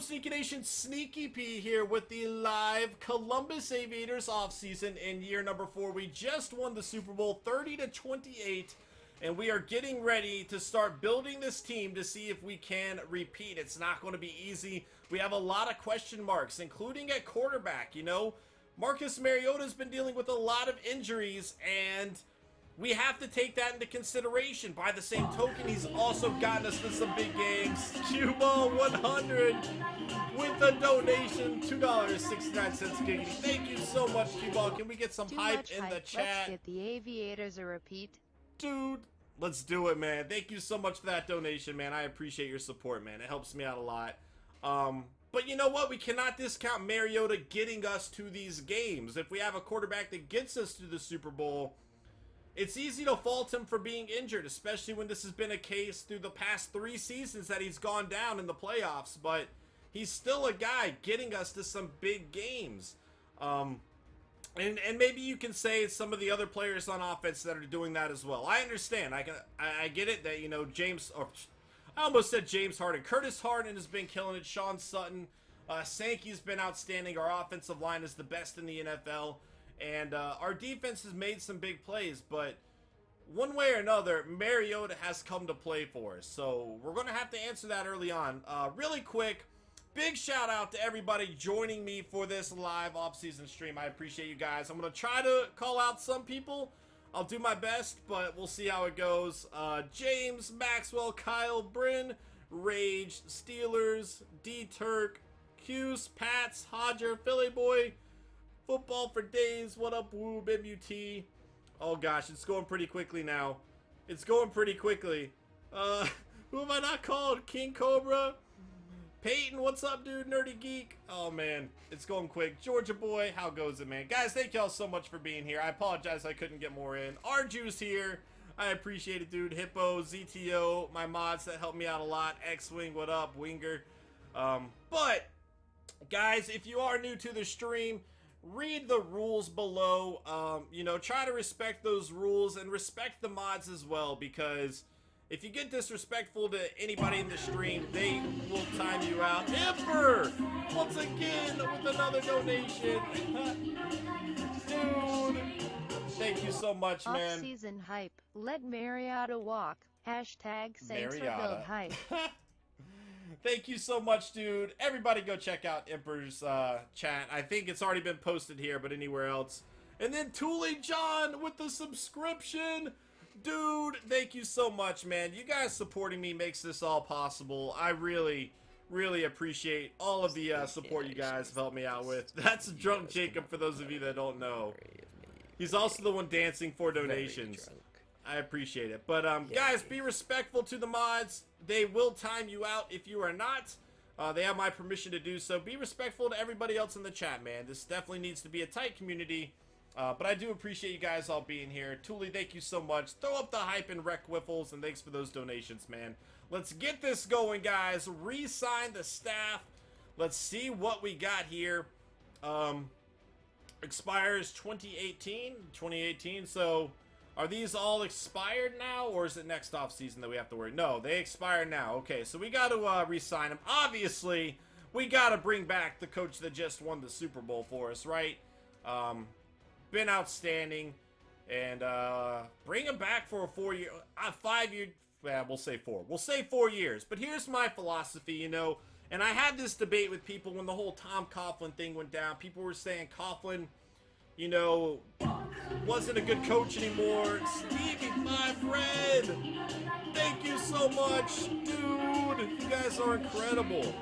up, Sneaky Nation? Sneaky P here with the live Columbus Aviators offseason in year number 4. We just won the Super Bowl 30-28, and we are getting ready to start building this team to see if we can repeat. It's not going to be easy. We have a lot of question marks, including at quarterback. You know, Marcus Mariota's been dealing with a lot of injuries, and we have to take that into consideration. By the same token, he's also gotten us to some big games. Cuba 100 with a donation, $2.69 giggity. Thank you so much, Cuba. Can we get some hype in the chat? Let's get the Aviators a repeat. Dude, let's do it, man. Thank you so much for that donation, man. I appreciate your support, man. It helps me out a lot. But you know what? We cannot discount Mariota getting us to these games. If we have a quarterback that gets us to the Super Bowl, it's easy to fault him for being injured, especially when this has been a case through the past 3 seasons that he's gone down in the playoffs. But he's still a guy getting us to some big games. And maybe you can say it's some of the other players on offense that are doing that as well. I understand. I get it that, you know, I almost said James Harden. Curtis Harden has been killing it. Sean Sutton. Sankey's been outstanding. Our offensive line is the best in the NFL. And our defense has made some big plays, but one way or another, Mariota has come to play for us. So we're going to have to answer that early on. Really quick, big shout out to everybody joining me for this live offseason stream. I appreciate you guys. I'm going to try to call out some people. I'll do my best, but we'll see how it goes. James, Maxwell, Kyle, Bryn, Rage, Steelers, D-Turk, Cuse, Pats, Hodger, Philly Boy, Football for Days, what up, Woob, MUT. Oh gosh, it's going pretty quickly now. It's going pretty quickly. Who have I not called? King Cobra? Peyton, what's up, dude? Nerdy Geek. Oh man, it's going quick. Georgia Boy, how goes it, man? Guys, thank y'all so much for being here. I apologize I couldn't get more in. Arju's here. I appreciate it, dude. Hippo, ZTO, my mods that helped me out a lot. X-Wing, what up? Winger. But, guys, if you are new to the stream, read the rules below. You know, try to respect those rules and respect the mods as well, because if you get disrespectful to anybody in the stream, they will time you out. Emperor, once again with another donation. Dude, thank you so much, man. Off-season hype. Let Mariota walk. Hashtag Saints Rebuild hype. Thank you so much, dude. Everybody go check out Emperor's chat. I think it's already been posted here, but anywhere else. And then Thule John with the subscription. Dude, thank you so much, man. You guys supporting me makes this all possible. I really, really appreciate all of the support you guys have helped me out with. That's Drunk Jacob, for those of you that don't know. He's also the one dancing for donations. I appreciate it. But, guys, be respectful to the mods. They will time you out if you are not. They have my permission to do so. Be respectful to everybody else in the chat, man. This definitely needs to be a tight community. But I do appreciate you guys all being here. Thule, thank you so much. Throw up the hype and wreck Wiffles, and thanks for those donations, man. Let's get this going, guys. Re-sign the staff. Let's see what we got here. Expires 2018, so are these all expired now, or is it next off season that we have to worry? No, they expire now. Okay, so we got to re-sign them. Obviously, we got to bring back the coach that just won the Super Bowl for us, right? Been outstanding, and bring him back for a 4-year, 5-year, well, we'll say 4. We'll say 4 years. But here's my philosophy, you know, and I had this debate with people when the whole Tom Coughlin thing went down. People were saying Coughlin, you know, wasn't a good coach anymore. Stevie 5 Red, thank you so much, dude. You guys are incredible.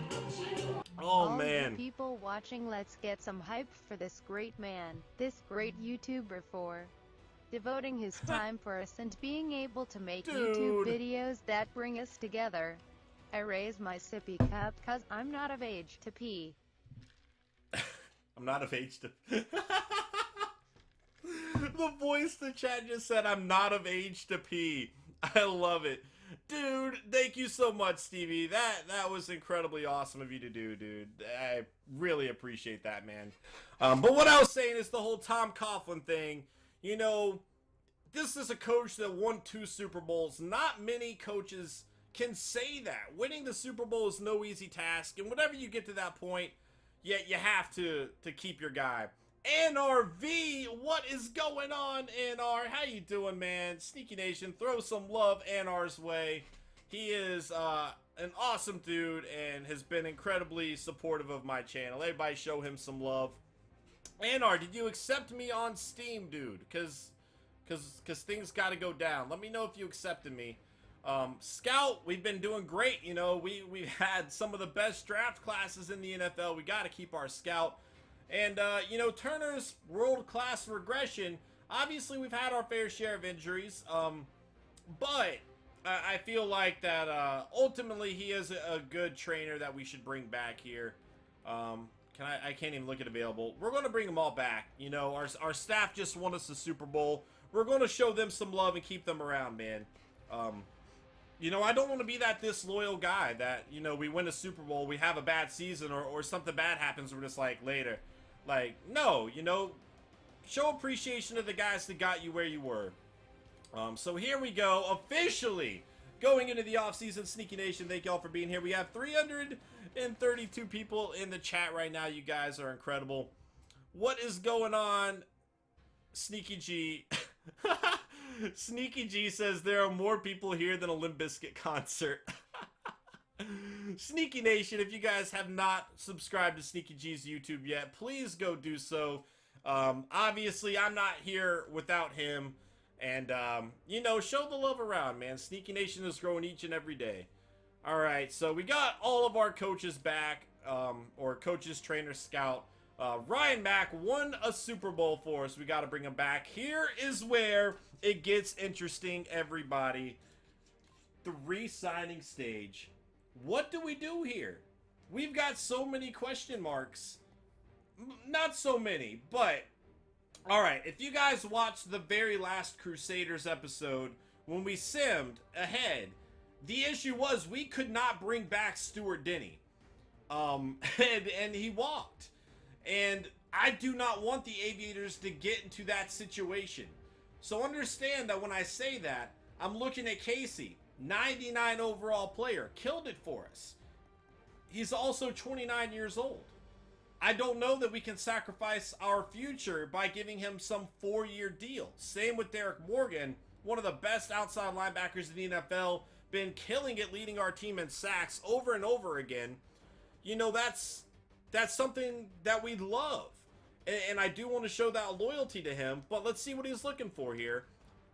Oh, man. All the people watching, let's get some hype for this great man, this great YouTuber, for devoting his time for us and being able to make YouTube videos that bring us together. I raise my sippy cup cause I'm not of age to pee. I'm not of age to... The voice the chat just said, I'm not of age to pee. I love it. Dude, thank you so much, Stevie. That was incredibly awesome of you to do, dude. I really appreciate that, man. But what I was saying is the whole Tom Coughlin thing. You know, this is a coach that won 2 Super Bowls. Not many coaches can say that. Winning the Super Bowl is no easy task, and whenever you get to that point, you have to keep your guy. NRV, what is going on, NR? How you doing, man? Sneaky Nation, throw some love NR's way. He is an awesome dude and has been incredibly supportive of my channel. Everybody show him some love. NR, did you accept me on Steam, dude? Cause things gotta go down. Let me know if you accepted me. Scout, we've been doing great. You know, we've had some of the best draft classes in the NFL. We gotta keep our scout. And, you know, Turner's world-class regression, obviously we've had our fair share of injuries, but I feel like that ultimately he is a good trainer that we should bring back here. I can't even look at available. We're going to bring them all back. You know, our staff just won us the Super Bowl. We're going to show them some love and keep them around, man. You know, I don't want to be that disloyal guy that, you know, we win a Super Bowl, we have a bad season, or something bad happens, we're just like, later. Like, no, you know, show appreciation to the guys that got you where you were. So here we go, officially going into the offseason. Sneaky Nation, thank y'all for being here. We have 332 people in the chat right now. You guys are incredible. What is going on, Sneaky G? Sneaky G says there are more people here than a Limp Bizkit concert. Sneaky Nation, if you guys have not subscribed to Sneaky G's YouTube yet, please go do so. Obviously, I'm not here without him. And, you know, show the love around, man. Sneaky Nation is growing each and every day. Alright, so we got all of our coaches back, or coaches, trainer, scout. Ryan Mack won a Super Bowl for us. We got to bring him back. Here is where it gets interesting, everybody. The re-signing stage. What do we do here? We've got so many question marks. Not so many, but... Alright, if you guys watched the very last Crusaders episode, when we simmed ahead, the issue was we could not bring back Stuart Denny. And he walked. And I do not want the Aviators to get into that situation. So understand that when I say that, I'm looking at Casey. 99 overall player, killed it for us. He's also 29 years old. I don't know that we can sacrifice our future by giving him some 4-year deal. Same with Derek Morgan, one of the best outside linebackers in the NFL, been killing it, leading our team in sacks over and over again. You know, that's something that we love. And I do want to show that loyalty to him, but let's see what he's looking for here.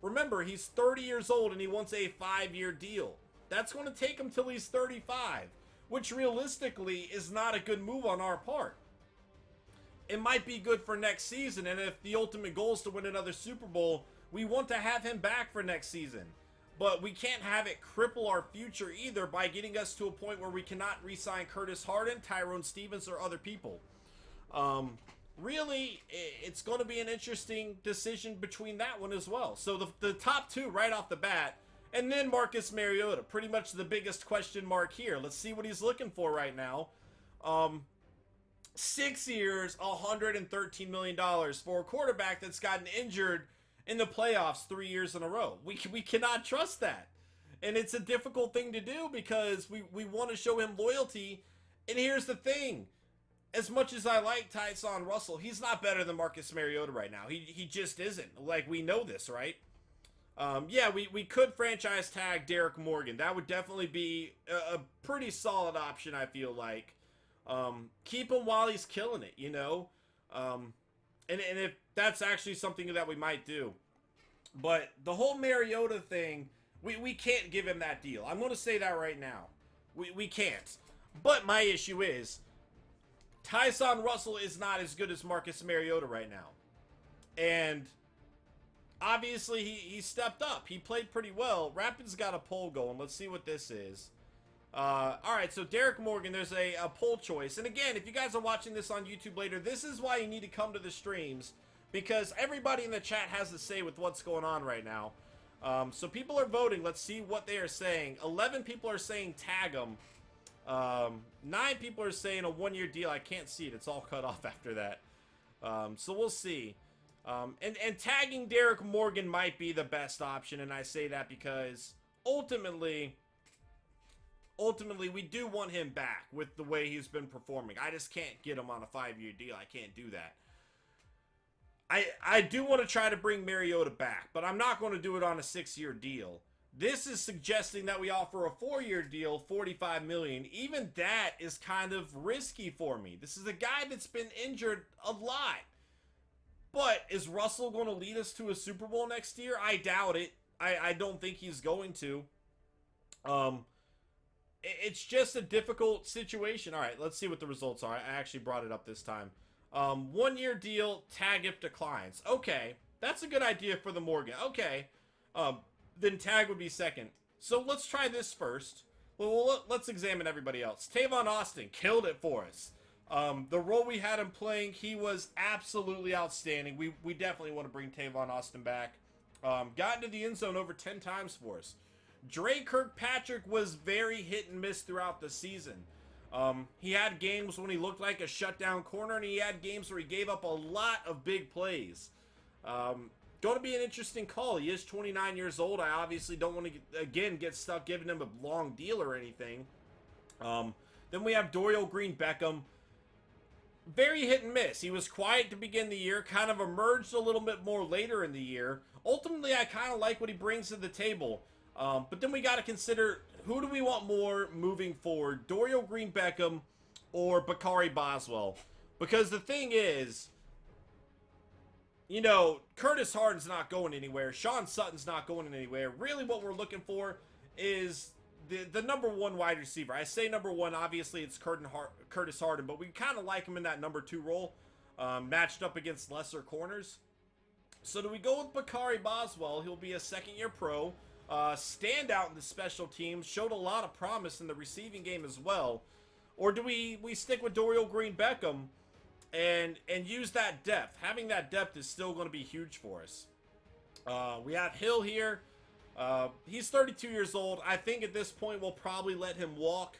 Remember, he's 30 years old and he wants a 5-year deal. That's going to take him till he's 35, which realistically is not a good move on our part. It might be good for next season, and if the ultimate goal is to win another Super Bowl, we want to have him back for next season. But we can't have it cripple our future either by getting us to a point where we cannot re-sign Curtis Harden, Tyrone Stevens, or other people. Really, it's going to be an interesting decision between that one as well. So the top two right off the bat, and then Marcus Mariota, pretty much the biggest question mark here. Let's see what he's looking for right now. 6 years, $113 million for a quarterback that's gotten injured in the playoffs 3 years in a row. We cannot trust that. And it's a difficult thing to do because we want to show him loyalty. And here's the thing. As much as I like Tyson Russell, he's not better than Marcus Mariota right now. He just isn't. Like, we know this, right? Yeah, we could franchise tag Derek Morgan. That would definitely be a pretty solid option, I feel like. Keep him while he's killing it, you know? And if that's actually something that we might do. But the whole Mariota thing, we can't give him that deal. I'm going to say that right now. We can't. But my issue is, Tyson Russell is not as good as Marcus Mariota right now. And obviously he stepped up. He played pretty well. Rapids got a poll going. Let's see what this is. Alright, so Derek Morgan, there's a poll choice. And again, if you guys are watching this on YouTube later, this is why you need to come to the streams. Because everybody in the chat has to say with what's going on right now. So people are voting. Let's see what they are saying. 11 people are saying tag him. 9 people are saying a 1-year deal. I can't see it. It's all cut off after that. So we'll see. And tagging Derek Morgan might be the best option. And I say that because ultimately, ultimately, we do want him back with the way he's been performing. I just can't get him on a 5-year deal. I can't do that. I do want to try to bring Mariota back, but I'm not going to do it on a 6-year deal. This is suggesting that we offer a 4-year deal, $45 million. Even that is kind of risky for me. This is a guy that's been injured a lot. But is Russell going to lead us to a Super Bowl next year? I doubt it. I don't think he's going to. It's just a difficult situation. All right, let's see what the results are. I actually brought it up this time. 1-year deal, tag if declines. Okay, that's a good idea for the Morgan. Okay, then tag would be second. So let's try this first. Well, let's examine everybody else. Tavon Austin killed it for us. The role we had him playing, he was absolutely outstanding. We definitely want to bring Tavon Austin back. Got into the end zone over 10 times for us. Dre Kirkpatrick was very hit and miss throughout the season. He had games when he looked like a shutdown corner, and he had games where he gave up a lot of big plays. Going to be an interesting call. He is 29 years old. I obviously don't want to, again, get stuck giving him a long deal or anything. Then we have Dorial Green-Beckham. Very hit and miss. He was quiet to begin the year, kind of emerged a little bit more later in the year. Ultimately, I kind of like what he brings to the table. But then we got to consider, who do we want more moving forward? Dorial Green-Beckham or Bakari Boswell? Because the thing is, you know, Curtis Harden's not going anywhere. Sean Sutton's not going anywhere. Really what we're looking for is the number one wide receiver. I say number one, obviously it's Curtis Harden, but we kind of like him in that number 2 role, matched up against lesser corners. So do we go with Bakari Boswell? He'll be a 2nd-year pro. Standout in the special teams, showed a lot of promise in the receiving game as well. Or do we stick with Dorial Green-Beckham and use that depth? Having that depth is still going to be huge for us. We have Hill here. He's 32 years old. I think at this point we'll probably let him walk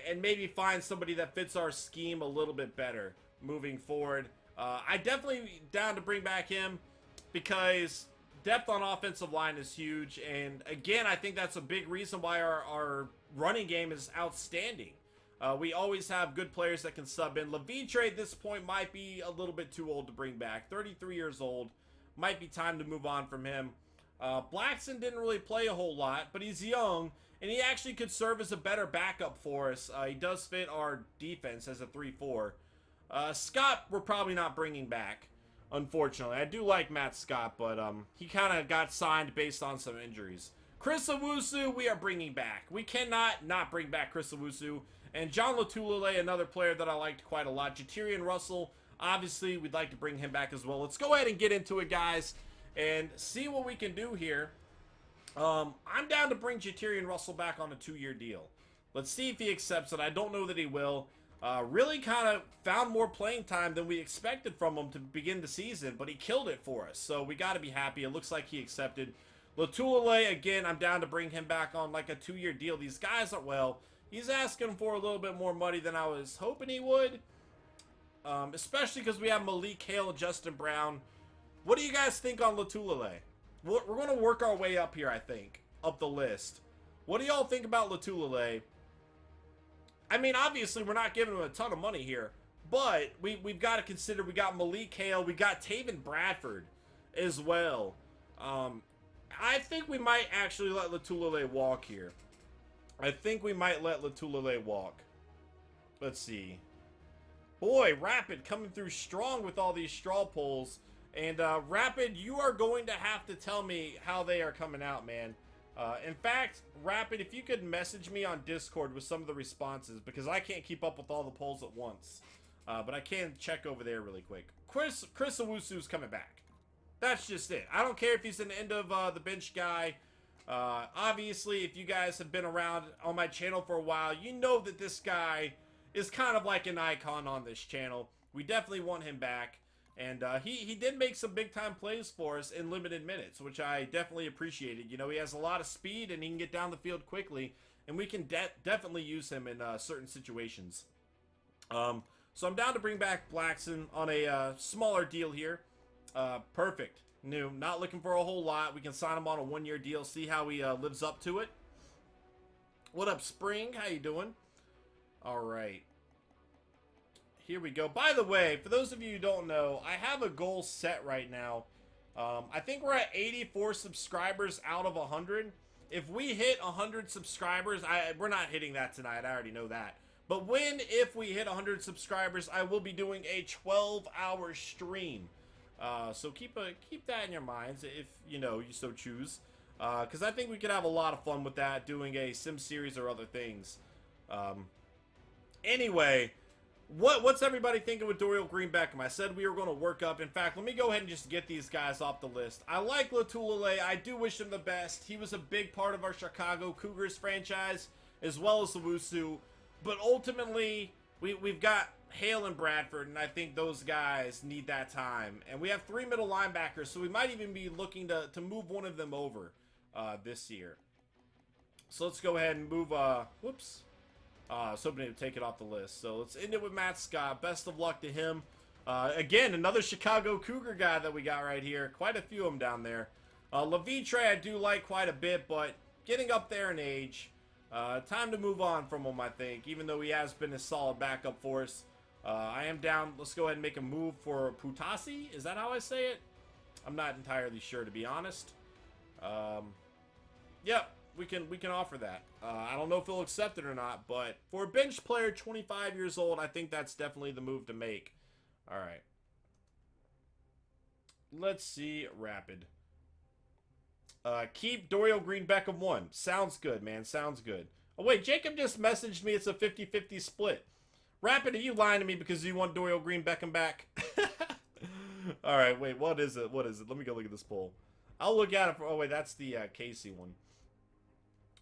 and maybe find somebody that fits our scheme a little bit better moving forward. I definitely down to bring back him because depth on offensive line is huge, and again, I think that's a big reason why our running game is outstanding. We always have good players that can sub in. Levitre at this point might be a little bit too old to bring back. 33 years old. Might be time to move on from him. Blackson didn't really play a whole lot, but he's young, and he actually could serve as a better backup for us. He does fit our defense as a 3-4. Scott, we're probably not bringing back, unfortunately. I do like Matt Scott, but he kind of got signed based on some injuries. Chris Owusu, we are bringing back. We cannot not bring back Chris Owusu. And John Latulele, another player that I liked quite a lot. Jatirian Russell, obviously, we'd like to bring him back as well. Let's go ahead and get into it, guys, and see what we can do here. I'm down to bring Jatirian Russell back on a 2-year deal. Let's see if he accepts it. I don't know that he will. Really kind of found more playing time than we expected from him to begin the season, but he killed it for us, so we got to be happy. It looks like he accepted. Latulele, again, I'm down to bring him back on like a 2-year deal. These guys are, well, he's asking for a little bit more money than I was hoping he would, especially because we have Malik Hale and Justin Brown. What do you guys think on Latulele? We're going to work our way up here, I think, up the list. What do y'all think about Latulele? I mean, obviously, we're not giving him a ton of money here, but we've got to consider we got Malik Hale, we got Taven Bradford as well. I think we might actually let Latulele walk here. I think we might let Latulele walk. Let's see. Boy, Rapid coming through strong with all these straw polls. And Rapid, you are going to have to tell me how they are coming out, man. In fact, Rapid, if you could message me on Discord with some of the responses, because I can't keep up with all the polls at once. But I can check over there really quick. Chris Owusu's coming back. That's just it. I don't care if he's an end of the bench guy. Obviously, if you guys have been around on my channel for a while, you know that this guy is kind of like an icon on this channel. We definitely want him back. And he did make some big-time plays for us in limited minutes, which I definitely appreciated. You know, he has a lot of speed, and he can get down the field quickly, and we can definitely use him in certain situations. So I'm down to bring back Blackson on a smaller deal here. Perfect. New. Not looking for a whole lot. We can sign him on a 1-year deal, see how he lives up to it. What up, Spring? How you doing? All right. Here we go. By the way, for those of you who don't know, I have a goal set right now. I think we're at 84 subscribers out of 100. If we hit 100 subscribers, we're not hitting that tonight. I already know that. But if we hit 100 subscribers, I will be doing a 12-hour stream. So keep that in your minds if you so choose. Because I think we could have a lot of fun with that, doing a sim series or other things. Anyway, what's everybody thinking with Dorial Green Beckham? I said we were going to work up. In fact, let me go ahead and just get these guys off the list. I like Latulele. I do wish him the best. He was a big part of our Chicago Cougars franchise, as well as Owusu. But ultimately, we've got Hale and Bradford, and I think those guys need that time. And we have 3 middle linebackers, so we might even be looking to move one of them over this year. So let's go ahead and move, whoops. I was hoping to take it off the list. So let's end it with Matt Scott. Best of luck to him. Again, another Chicago Cougar guy that we got right here. Quite a few of them down there. Levitre I do like quite a bit, but getting up there in age. Time to move on from him, I think, even though he has been a solid backup for us. I am down. Let's go ahead and make a move for Putasi. Is that how I say it? I'm not entirely sure, to be honest. Yep, we can offer that. I don't know if he'll accept it or not, but for a bench player, 25 years old, I think that's definitely the move to make. All right. Let's see. Rapid. Keep Dorial Green Beckham 1. Sounds good, man. Sounds good. Oh, wait. Jacob just messaged me. It's a 50-50 split. Rapid, are you lying to me because you want Dorial Green Beckham back? All right. Wait. What is it? What is it? Let me go look at this poll. I'll look at it. Oh, wait. That's the Casey one.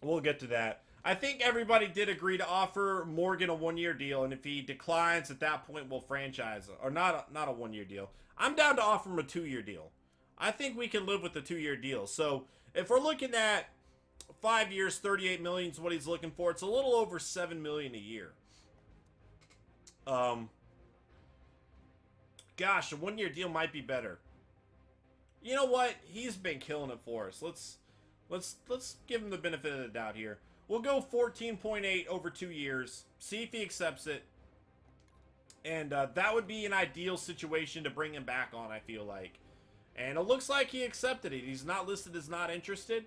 We'll get to that. I think everybody did agree to offer Morgan a 1-year deal, and if he declines, at that point, we'll franchise him. Or not a 1-year deal. I'm down to offer him a 2-year deal. I think we can live with the 2-year deal. So if we're looking at 5 years, 38 million is what he's looking for. It's a little over 7 million a year. Gosh, a 1-year deal might be better. You know what? He's been killing it for us. Let's give him the benefit of the doubt here. We'll go 14.8 over 2 years. See if he accepts it. And that would be an ideal situation to bring him back on, I feel like. And it looks like he accepted it. He's not listed as not interested.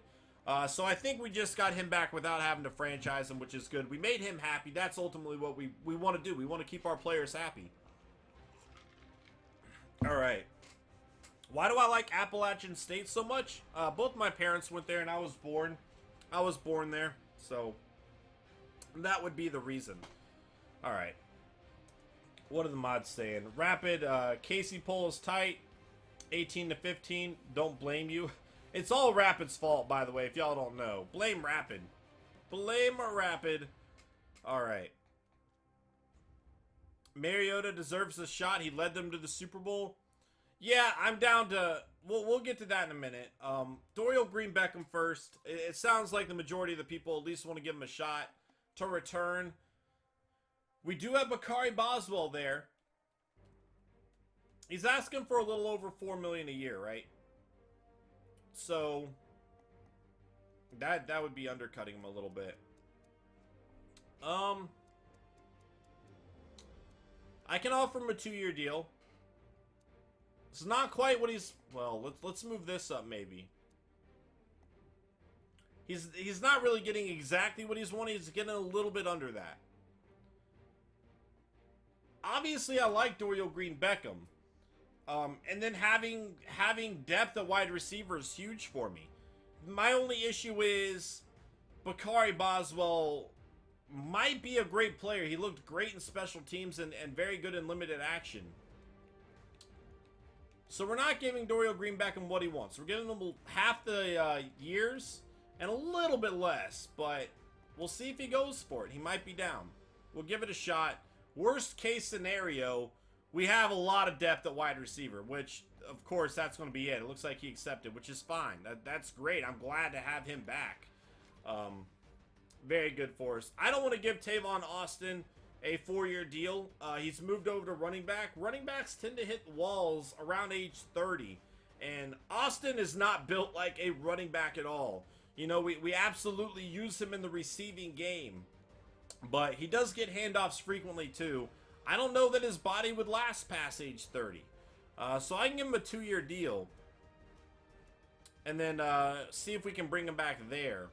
So I think we just got him back without having to franchise him, which is good. We made him happy. That's ultimately what we want to do. We want to keep our players happy. All right. Why do I like Appalachian State so much? Both my parents went there and I was born. I was born there. So that would be the reason. All right. What are the mods saying? Rapid. Casey poll is tight. 18 to 15. Don't blame you. It's all Rapid's fault, by the way, if y'all don't know. Blame Rapid. Blame Rapid. All right. Mariota deserves a shot. He led them to the Super Bowl. Yeah, I'm down to... We'll get to that in a minute. Dorial Green Beckham first. It sounds like the majority of the people at least want to give him a shot to return. We do have Bakari Boswell there. He's asking for a little over $4 million a year, right? So that would be undercutting him a little bit. I can offer him a 2-year deal. It's not quite what he's... Well, let's move this up maybe. He's not really getting exactly what he's wanting. He's getting a little bit under that. Obviously, I like Dorial Green Beckham. And then having depth at wide receiver is huge for me. My only issue is Bakari Boswell might be a great player. He looked great in special teams and very good in limited action. So we're not giving Dorial Green Beckham what he wants. We're giving him half the years and a little bit less. But we'll see if he goes for it. He might be down. We'll give it a shot. Worst case scenario... We have a lot of depth at wide receiver, which, of course, that's going to be it. It looks like he accepted, which is fine. That's great. I'm glad to have him back. Very good for us. I don't want to give Tavon Austin a 4-year deal. He's moved over to running back. Running backs tend to hit walls around age 30, and Austin is not built like a running back at all. You know, we absolutely use him in the receiving game. But he does get handoffs frequently too. I don't know that his body would last past age 30. So I can give him a 2-year deal. And then see if we can bring him back there.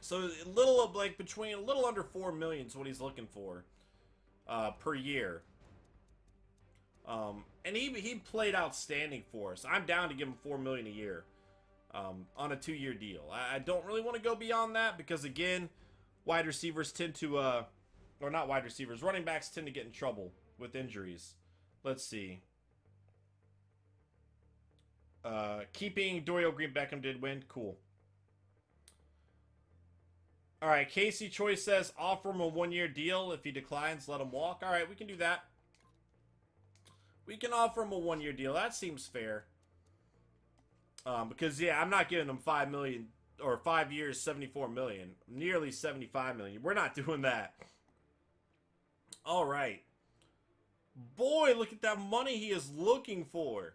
So a little like between a little under 4 million is what he's looking for per year. And he played outstanding for us. I'm down to give him 4 million a year on a 2-year deal. I don't really want to go beyond that because again, wide receivers tend to or not wide receivers, running backs tend to get in trouble with injuries. Let's see. Keeping Dorial Green Beckham did win. Cool. All right, Casey Choi says offer him a 1-year deal. If he declines, let him walk. All right, we can do that. We can offer him a 1-year deal. That seems fair. Because yeah, I'm not giving him 5 million or 5 years, 74 million, nearly 75 million. We're not doing that. All right. Boy, look at that money he is looking for.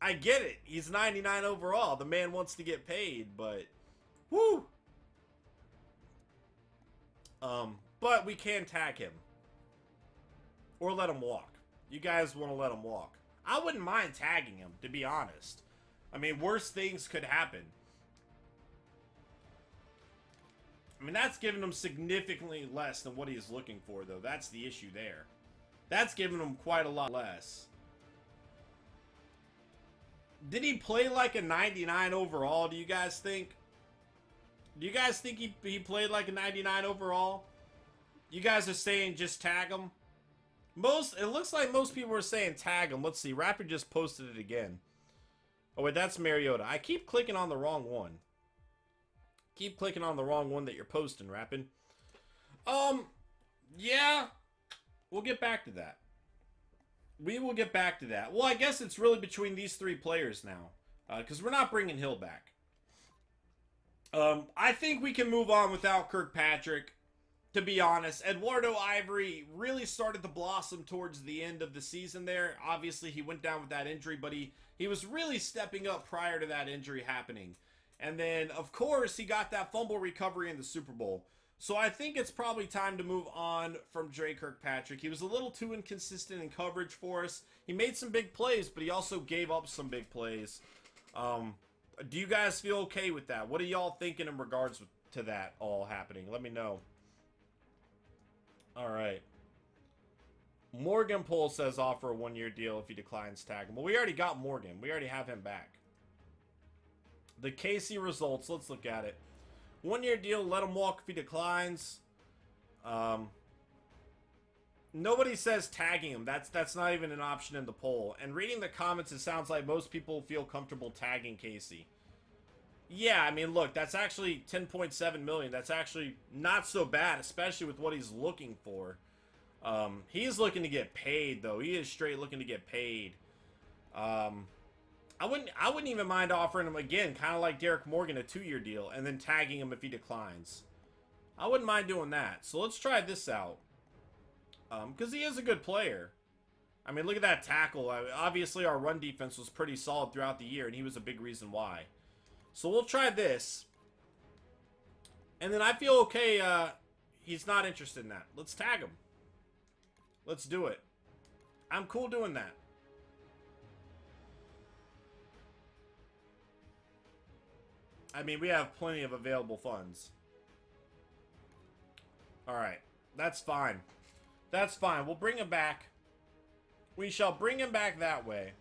I get it. He's 99 overall. The man wants to get paid, but whoo. But we can tag him. Or let him walk. You guys want to let him walk. I wouldn't mind tagging him, to be honest. I mean, worse things could happen. I mean, that's giving him significantly less than what he's looking for, though. That's the issue there. That's giving him quite a lot less. Did he play like a 99 overall, do you guys think? Do you guys think he played like a 99 overall? You guys are saying just tag him? It looks like most people are saying tag him. Let's see. Rapid just posted it again. Oh, wait, that's Mariota. I keep clicking on the wrong one. Keep clicking on the wrong one that you're posting, Rapid. Yeah. We'll get back to that. We will get back to that. Well, I guess it's really between these 3 players now. Because we're not bringing Hill back. I think we can move on without Kirkpatrick, to be honest. Eduardo Ivory really started to blossom towards the end of the season there. Obviously, he went down with that injury, but he was really stepping up prior to that injury happening. And then, of course, he got that fumble recovery in the Super Bowl. So I think it's probably time to move on from Dre Kirkpatrick. He was a little too inconsistent in coverage for us. He made some big plays, but he also gave up some big plays. Do you guys feel okay with that? What are y'all thinking in regards to that all happening? Let me know. All right. Morgan Poole says offer a 1-year deal if he declines tag him. Well, we already got Morgan. We already have him back. The Casey results. Let's look at it. 1-year deal. Let him walk if he declines. Nobody says tagging him. That's not even an option in the poll. And reading the comments, it sounds like most people feel comfortable tagging Casey. Yeah, I mean, look, that's actually 10.7 million. That's actually not so bad, especially with what he's looking for. He's looking to get paid, though. He is straight looking to get paid. I wouldn't even mind offering him again, kind of like Derek Morgan, a 2-year deal, and then tagging him if he declines. I wouldn't mind doing that. So let's try this out. Because he is a good player. I mean, look at that tackle. Obviously, our run defense was pretty solid throughout the year, and he was a big reason why. So we'll try this. And then I feel okay, he's not interested in that. Let's tag him. Let's do it. I'm cool doing that. I mean, we have plenty of available funds. Alright. That's fine. That's fine. We'll bring him back. We shall bring him back that way.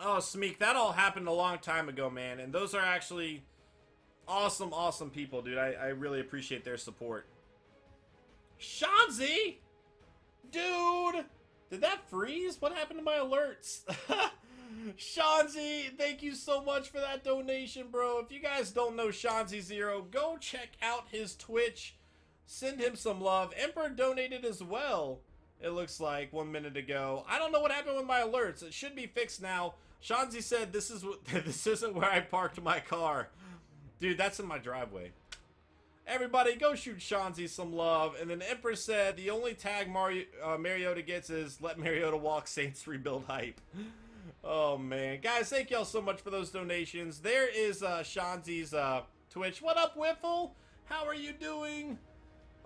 Oh, Smeek, that all happened a long time ago, man. And those are actually awesome, awesome people, dude. I really appreciate their support. Shanzi! Dude! Did that freeze? What happened to my alerts? Shanzi, thank you so much for that donation, bro. If you guys don't know Shanzi Zero, go check out his Twitch. Send him some love. Emperor donated as well, it looks like, 1 minute ago. I don't know what happened with my alerts. It should be fixed now. Shanzi said this isn't where I parked my car. Dude, that's in my driveway. Everybody, go shoot Shanzi some love. And then the Empress said the only tag Mariota gets is let Mariota walk, Saints rebuild hype. Oh, man. Guys, thank y'all so much for those donations. There is Shanzi's Twitch. What up, Wiffle? How are you doing?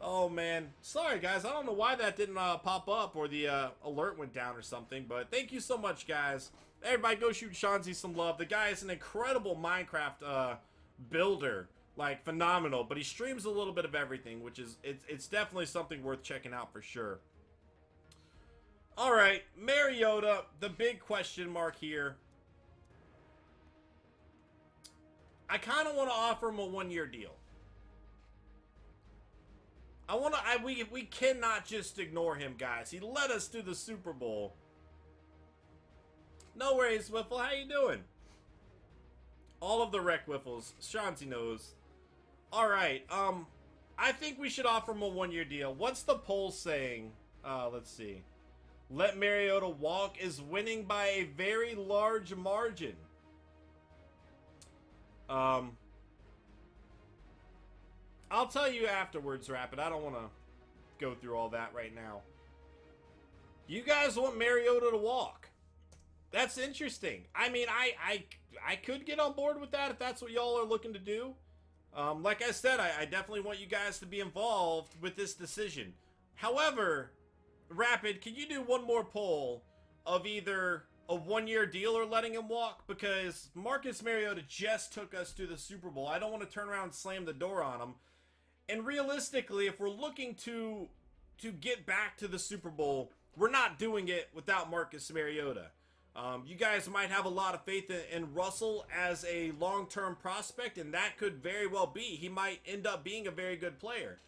Oh, man. Sorry, guys. I don't know why that didn't pop up or the alert went down or something. But thank you so much, guys. Everybody, go shoot Shanzi some love. The guy is an incredible Minecraft builder. Like, phenomenal. But he streams a little bit of everything, which is, it's definitely something worth checking out for sure. Alright, Mariota, the big question mark here. I kind of want to offer him a one-year deal. We cannot just ignore him, guys. He led us to the Super Bowl. No worries, Wiffle. How you doing? All of the wreck Wiffles. Shanti knows. Alright, I think we should offer him a one-year deal. What's the poll saying? Let's see. Let Mariota walk is winning by a very large margin. I'll tell you afterwards, Rapid. I don't want to go through all that right now. You guys want Mariota to walk. That's interesting. I mean, I could get on board with that if that's what y'all are looking to do. Like I said, I definitely want you guys to be involved with this decision. However, Rapid, can you do one more poll of either a one-year deal or letting him walk? Because Marcus Mariota just took us to the Super Bowl. I don't want to turn around and slam the door on him. And realistically, if we're looking to get back to the Super Bowl, we're not doing it without Marcus Mariota. You guys might have a lot of faith in Russell as a long-term prospect, and that could very well be. He might end up being a very good player.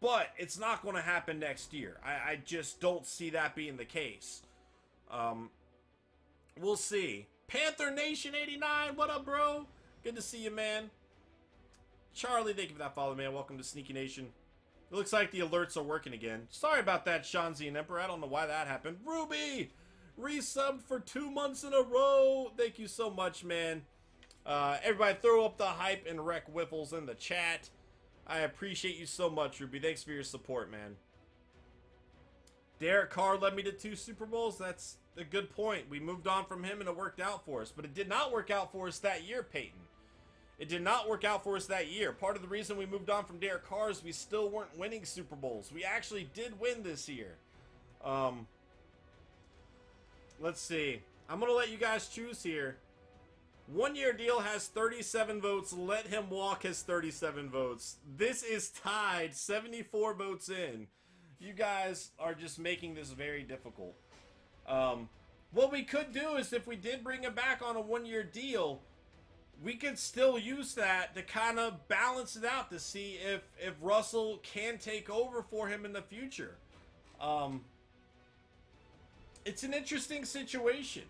But it's not going to happen next year. I just don't see that being the case. We'll see. Panther Nation 89, what up, bro? Good to see you, man. Charlie, thank you for that follow, man. Welcome to Sneaky Nation. It looks like the alerts are working again. Sorry about that, Shanzi and Emperor. I don't know why that happened. Ruby! Resubbed for 2 months in a row. Thank you so much, man. Everybody throw up the hype and wreck Wiffles in the chat. I appreciate you so much, Ruby. Thanks for your support, man. Derek Carr led me to 2 Super Bowls. That's a good point. We moved on from him and it worked out for us. But it did not work out for us that year, Peyton. It did not work out for us that year. Part of the reason we moved on from Derek Carr is we still weren't winning Super Bowls. We actually did win this year. Let's see. I'm going to let you guys choose here. One-year deal has 37 votes. Let him walk has 37 votes. This is tied 74 votes in. You guys are just making this very difficult. What we could do is if we did bring him back on a one-year deal, we could still use that to kind of balance it out to see if Russell can take over for him in the future. It's an interesting situation.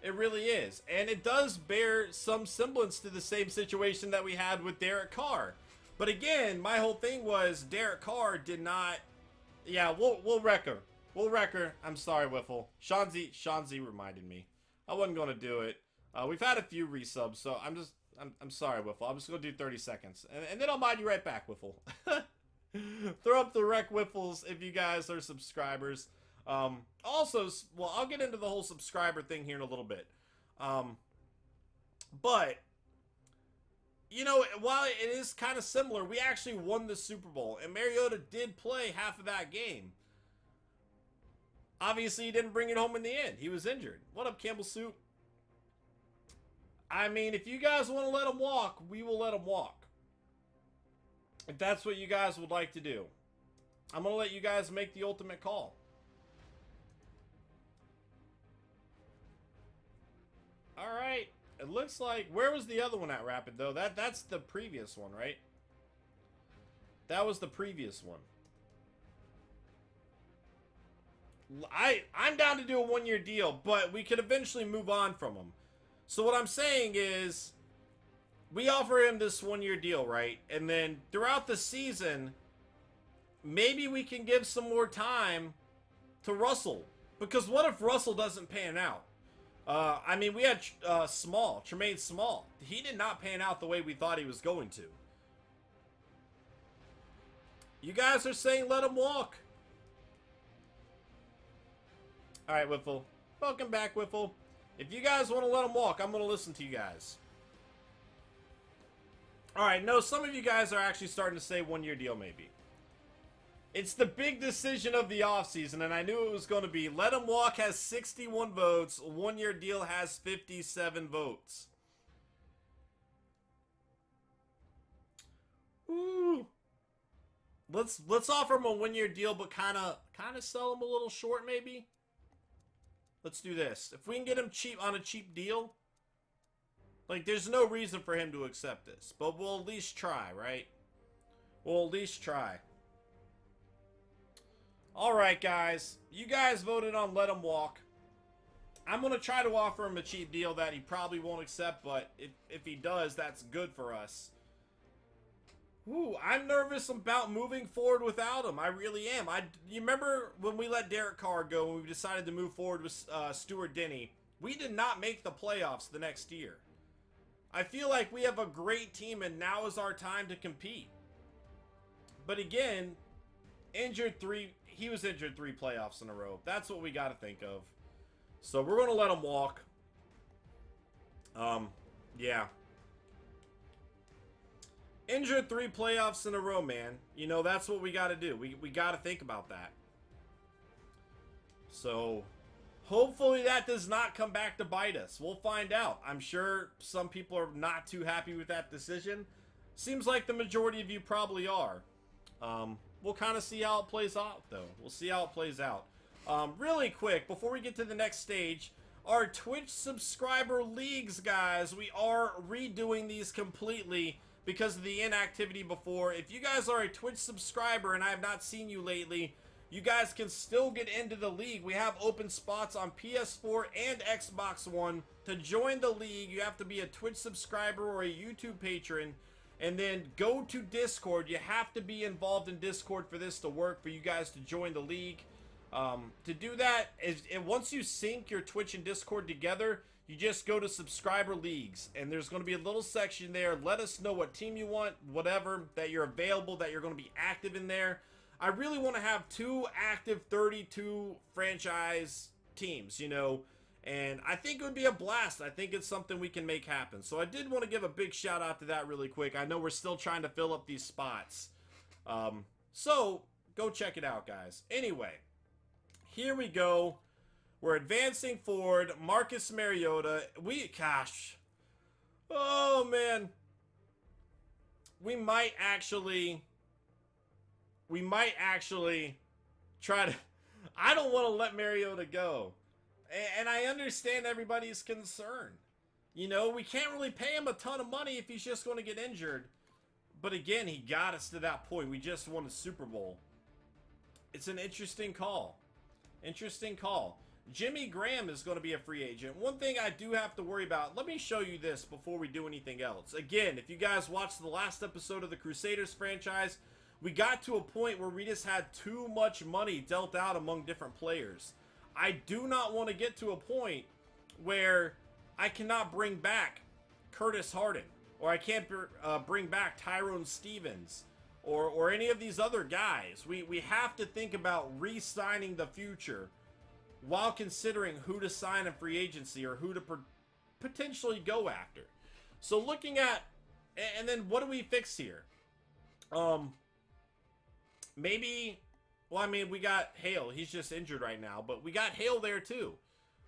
It really is. And it does bear some semblance to the same situation that we had with Derek Carr. But again, my whole thing was Derek Carr did not... Yeah, we'll wreck her. We'll wreck her. I'm sorry, Wiffle. Shanzi reminded me. I wasn't going to do it. We've had a few resubs, so I'm sorry, Wiffle. I'm just going to do 30 seconds. And then I'll mod you right back, Wiffle. Throw up the wreck Wiffles if you guys are subscribers. Also, well, I'll get into the whole subscriber thing here in a little bit. But, you know, while it is kind of similar, we actually won the Super Bowl, and Mariota did play half of that game. Obviously, he didn't bring it home in the end. He was injured. What up, Campbell Soup? I mean, if you guys want to let him walk, we will let him walk. If that's what you guys would like to do. I'm going to let you guys make the ultimate call. Alright. It looks like... Where was the other one at, Rapid, though? That's the previous one, right? That was the previous one. I'm down to do a one-year deal, but we could eventually move on from him. So what I'm saying is, we offer him this one-year deal, right? And then throughout the season, maybe we can give some more time to Russell. Because what if Russell doesn't pan out? I mean, we had Tremaine Small. He did not pan out the way we thought he was going to. You guys are saying let him walk. Alright, Whiffle. Welcome back, Whiffle. If you guys want to let him walk, I'm going to listen to you guys. Alright, no, some of you guys are actually starting to say 1 year deal maybe. It's the big decision of the offseason, and I knew it was going to be. Let him walk has 61 votes. 1 year deal has 57 votes. Ooh. Let's offer him a 1 year deal, but kind of sell him a little short maybe. Let's do this. If we can get him cheap on a cheap deal, like there's no reason for him to accept this, but we'll at least try, right? We'll at least try. All right, guys. You guys voted on let him walk. I'm going to try to offer him a cheap deal that he probably won't accept, but if he does, that's good for us. Ooh, I'm nervous about moving forward without him. I really am. You remember when we let Derek Carr go and we decided to move forward with Stuart Denny? We did not make the playoffs the next year. I feel like we have a great team and now is our time to compete. But again, he was injured 3 playoffs in a row. That's what we got to think of. So we're going to let him walk. Yeah. Injured 3 playoffs in a row, man. You know, that's what we got to do. We got to think about that. So, hopefully that does not come back to bite us. We'll find out. I'm sure some people are not too happy with that decision. Seems like the majority of you probably are. We'll kind of see how it plays out, though. We'll see how it plays out. Really quick, before we get to the next stage, our Twitch subscriber leagues, guys, we are redoing these completely because of the inactivity before. If you guys are a Twitch subscriber and I have not seen you lately, you guys can still get into the league. We have open spots on PS4 and Xbox One. To join the league, you have to be a Twitch subscriber or a YouTube patron, and then go to Discord. You have to be involved in Discord for this to work, for you guys to join the league. To do that, once you sync your Twitch and Discord together, you just go to subscriber leagues, and there's going to be a little section there. Let us know what team you want, whatever, that you're available, that you're going to be active in there. I really want to have 2 active 32 franchise teams, you know, and I think it would be a blast. I think it's something we can make happen. So I did want to give a big shout out to that really quick. I know we're still trying to fill up these spots. So go check it out, guys. Anyway, here we go. We're advancing forward. Marcus Mariota. Gosh. Oh, man. We might actually try to... I don't want to let Mariota go. And I understand everybody's concern. You know, we can't really pay him a ton of money if he's just going to get injured. But again, he got us to that point. We just won a Super Bowl. It's an interesting call. Interesting call. Jimmy Graham is going to be a free agent. One thing I do have to worry about, let me show you this before we do anything else. Again, if you guys watched the last episode of the Crusaders franchise, we got to a point where we just had too much money dealt out among different players. I do not want to get to a point where I cannot bring back Curtis Hardin, or I can't bring back Tyrone Stevens, or any of these other guys. We have to think about re-signing the future while considering who to sign in free agency or who to potentially go after. So looking at, and then what do we fix here? Maybe, well, I mean, we got Hale. He's just injured right now, but we got Hale there too.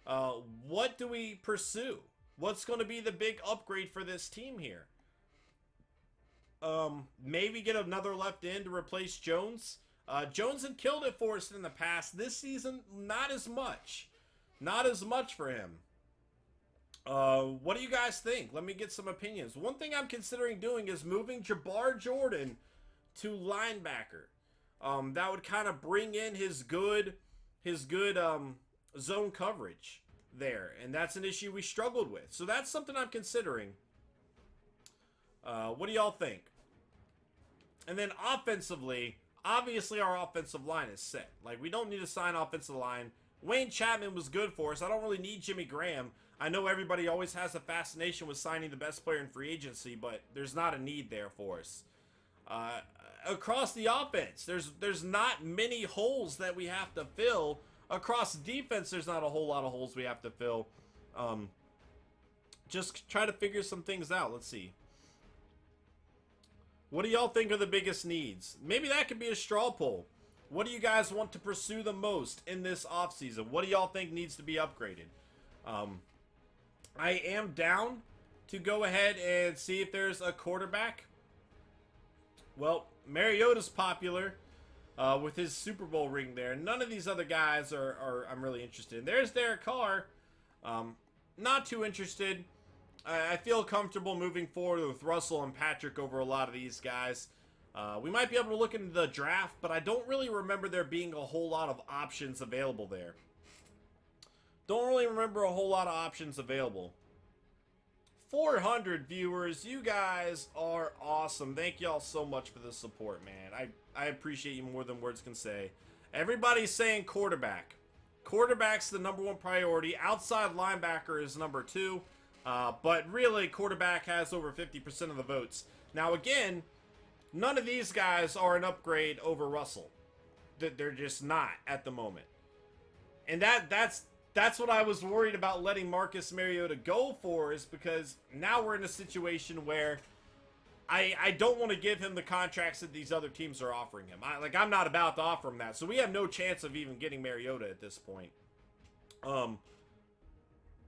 What do we pursue? What's going to be the big upgrade for this team here? Maybe get another left end to replace Jones. Jones had killed it for us in the past. This season, not as much. Not as much for him. What do you guys think? Let me get some opinions. One thing I'm considering doing is moving Jabbar Jordan to linebacker. That would kind of bring in his good zone coverage there. And that's an issue we struggled with. So that's something I'm considering. What do y'all think? And then offensively, obviously our offensive line is set. Like, we don't need to sign offensive line. Wayne Chapman was good for us. I don't really need Jimmy Graham. I know everybody always has a fascination with signing the best player in free agency, but there's not a need there for us. across the offense. There's not many holes that we have to fill. Across defense, there's not a whole lot of holes we have to fill. Just try to figure some things out. Let's see. What do y'all think are the biggest needs? Maybe that could be a straw poll. What do you guys want to pursue the most in this offseason? What do y'all think needs to be upgraded? I am down to go ahead and see if there's a quarterback. Well, Mariota's popular with his Super Bowl ring there. None of these other guys are I'm really interested in. There's Derek Carr. Not too interested. I feel comfortable moving forward with Russell and Patrick over a lot of these guys. We might be able to look into the draft, but I don't really remember there being a whole lot of options available there. Don't really remember a whole lot of options available. 400 viewers. You guys are awesome. Thank y'all so much for the support, man. I appreciate you more than words can say. Everybody's saying quarterback. Quarterback's the #1 priority. Outside linebacker is #2. But really, quarterback has over 50% of the votes. Now, again, none of these guys are an upgrade over Russell. They're just not at the moment. And that's what I was worried about letting Marcus Mariota go for, is because now we're in a situation where I don't want to give him the contracts that these other teams are offering him. I'm not about to offer him that. So we have no chance of even getting Mariota at this point.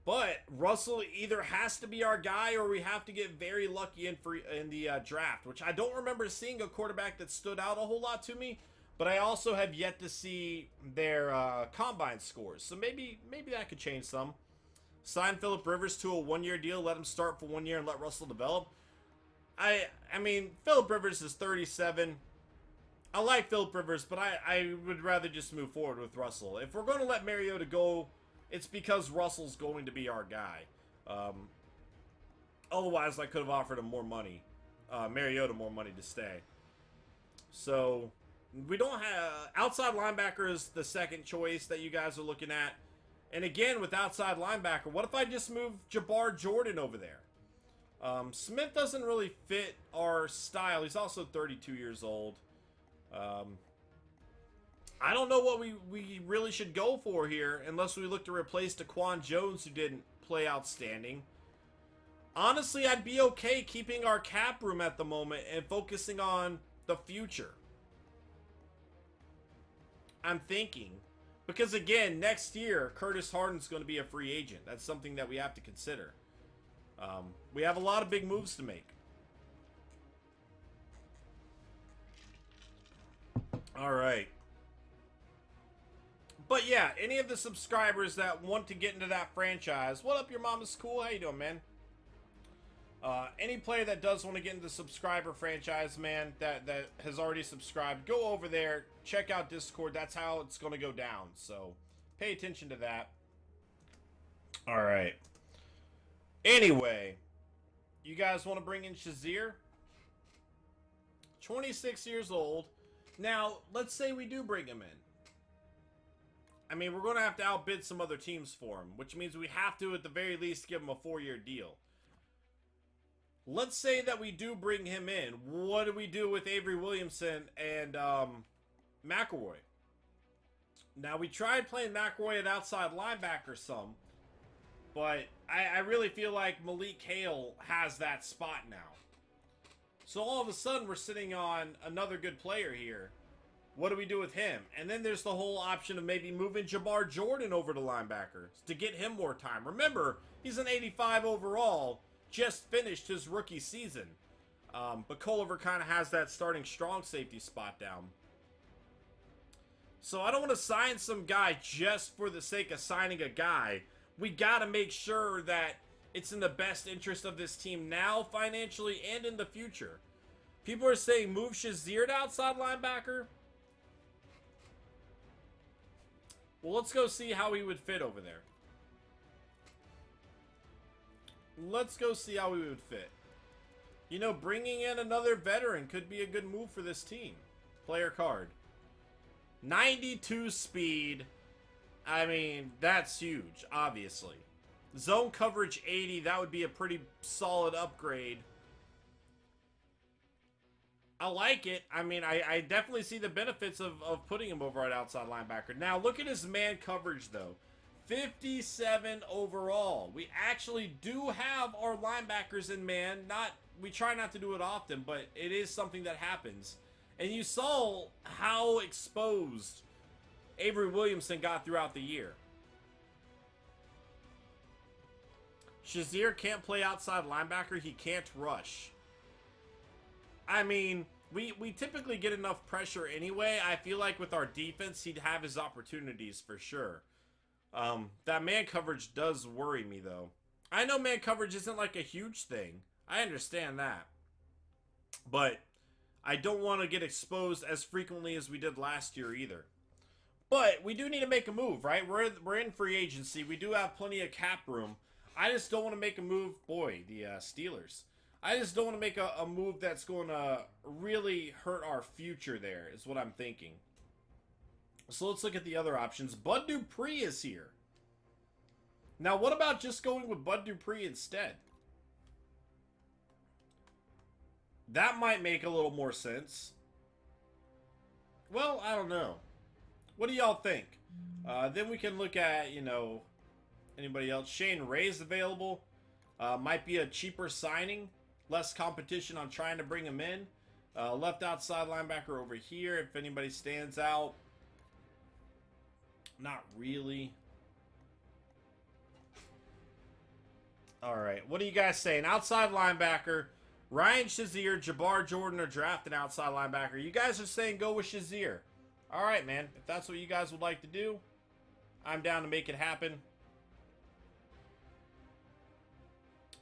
But Russell either has to be our guy, or we have to get very lucky in the draft, which I don't remember seeing a quarterback that stood out a whole lot to me. But I also have yet to see their combine scores, so maybe that could change some. Sign Phillip Rivers to a 1-year deal, let him start for 1 year, and let Russell develop. I mean, Phillip Rivers is 37. I like Phillip Rivers, but I would rather just move forward with Russell. If we're going to let Mariota go, it's because Russell's going to be our guy. Otherwise, I could have offered him more money. Mariota more money to stay. So, we don't have... Outside linebacker is the second choice that you guys are looking at. And again, with outside linebacker, what if I just move Jabbar Jordan over there? Smith doesn't really fit our style. He's also 32 years old. I don't know what we really should go for here, unless we look to replace Daquan Jones, who didn't play outstanding. Honestly, I'd be okay keeping our cap room at the moment and focusing on the future. I'm thinking. Because again, next year, Curtis Harden's going to be a free agent. That's something that we have to consider. We have a lot of big moves to make. All right. But yeah, any of the subscribers that want to get into that franchise, what up, your mama's cool? How you doing, man? Any player that does want to get into the subscriber franchise, man, that has already subscribed, go over there, check out Discord. That's how it's going to go down. So pay attention to that. All right. Anyway, you guys want to bring in Shazier? 26 years old. Now, let's say we do bring him in. I mean, we're going to have to outbid some other teams for him, which means we have to, at the very least, give him a 4-year deal. Let's say that we do bring him in. What do we do with Avery Williamson and McElroy? Now, we tried playing McElroy at outside linebacker some, but I really feel like Malik Hale has that spot now. So all of a sudden, we're sitting on another good player here. What do we do with him? And then there's the whole option of maybe moving Jabbar Jordan over to linebacker to get him more time. Remember, he's an 85 overall, just finished his rookie season. But Culliver kind of has that starting strong safety spot down. So I don't want to sign some guy just for the sake of signing a guy. We got to make sure that it's in the best interest of this team now, financially, and in the future. People are saying move Shazier to outside linebacker. Well, let's go see how he would fit over there. Let's go see how he would fit. You know, bringing in another veteran could be a good move for this team. Player card. 92 speed. I mean, that's huge, obviously. Zone coverage 80, that would be a pretty solid upgrade. I like it. I mean, I definitely see the benefits of putting him over at outside linebacker. Now, look at his man coverage, though. 57 overall. We actually do have our linebackers in man. We try not to do it often, but it is something that happens. And you saw how exposed Avery Williamson got throughout the year. Shazier can't play outside linebacker. He can't rush. I mean, we typically get enough pressure anyway. I feel like with our defense, he'd have his opportunities for sure. That man coverage does worry me, though. I know man coverage isn't like a huge thing. I understand that. But I don't want to get exposed as frequently as we did last year either. But we do need to make a move, right? We're in free agency. We do have plenty of cap room. I just don't want to make a move. Boy, the Steelers. I just don't want to make a move that's going to really hurt our future there, is what I'm thinking. So let's look at the other options. Bud Dupree is here. Now, what about just going with Bud Dupree instead? That might make a little more sense. Well, I don't know. What do y'all think? Then we can look at, you know, anybody else. Shane Ray's available. Might be a cheaper signing. Less competition on trying to bring him in. Left outside linebacker over here, if anybody stands out. Not really. Alright, what are you guys saying? Outside linebacker, Ryan Shazier, Jabbar Jordan are drafting outside linebacker. You guys are saying go with Shazier. Alright, man. If that's what you guys would like to do, I'm down to make it happen.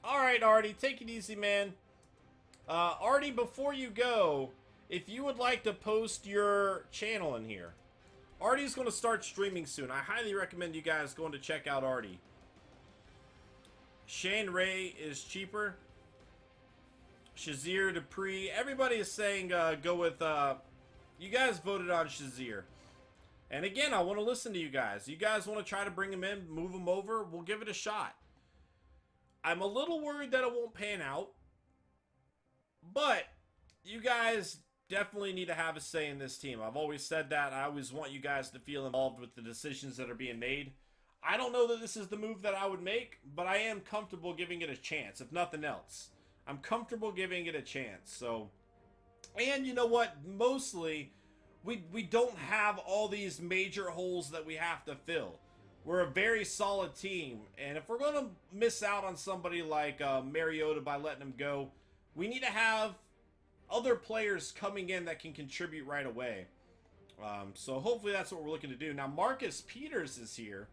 Alright, Artie, take it easy, man. Artie, before you go, if you would like to post your channel in here. Artie's going to start streaming soon. I highly recommend you guys going to check out Artie. Shane Ray is cheaper. Shazier Dupree. Everybody is saying go with... you guys voted on Shazier. And again, I want to listen to you guys. You guys want to try to bring him in, move him over? We'll give it a shot. I'm a little worried that it won't pan out. But you guys definitely need to have a say in this team. I've always said that. I always want you guys to feel involved with the decisions that are being made. I don't know that this is the move that I would make, but I am comfortable giving it a chance, if nothing else. I'm comfortable giving it a chance. So, and you know what? Mostly, we don't have all these major holes that we have to fill. We're a very solid team, and if we're going to miss out on somebody like Mariota by letting him go, we need to have other players coming in that can contribute right away. So hopefully that's what we're looking to do. Now, Marcus Peters is here.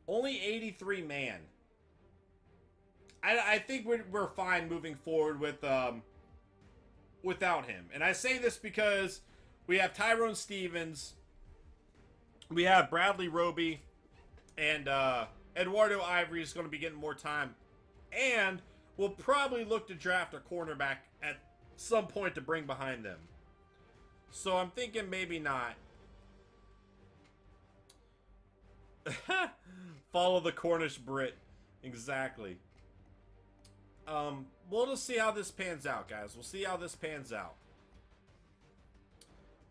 Only 83 man. I think we're fine moving forward with without him. And I say this because we have Tyrone Stevens, we have Bradley Roby, and Eduardo Ivory is going to be getting more time. And we'll probably look to draft a cornerback at some point to bring behind them. So I'm thinking maybe not. Follow the Cornish Brit. Exactly. We'll just see how this pans out, guys. We'll see how this pans out.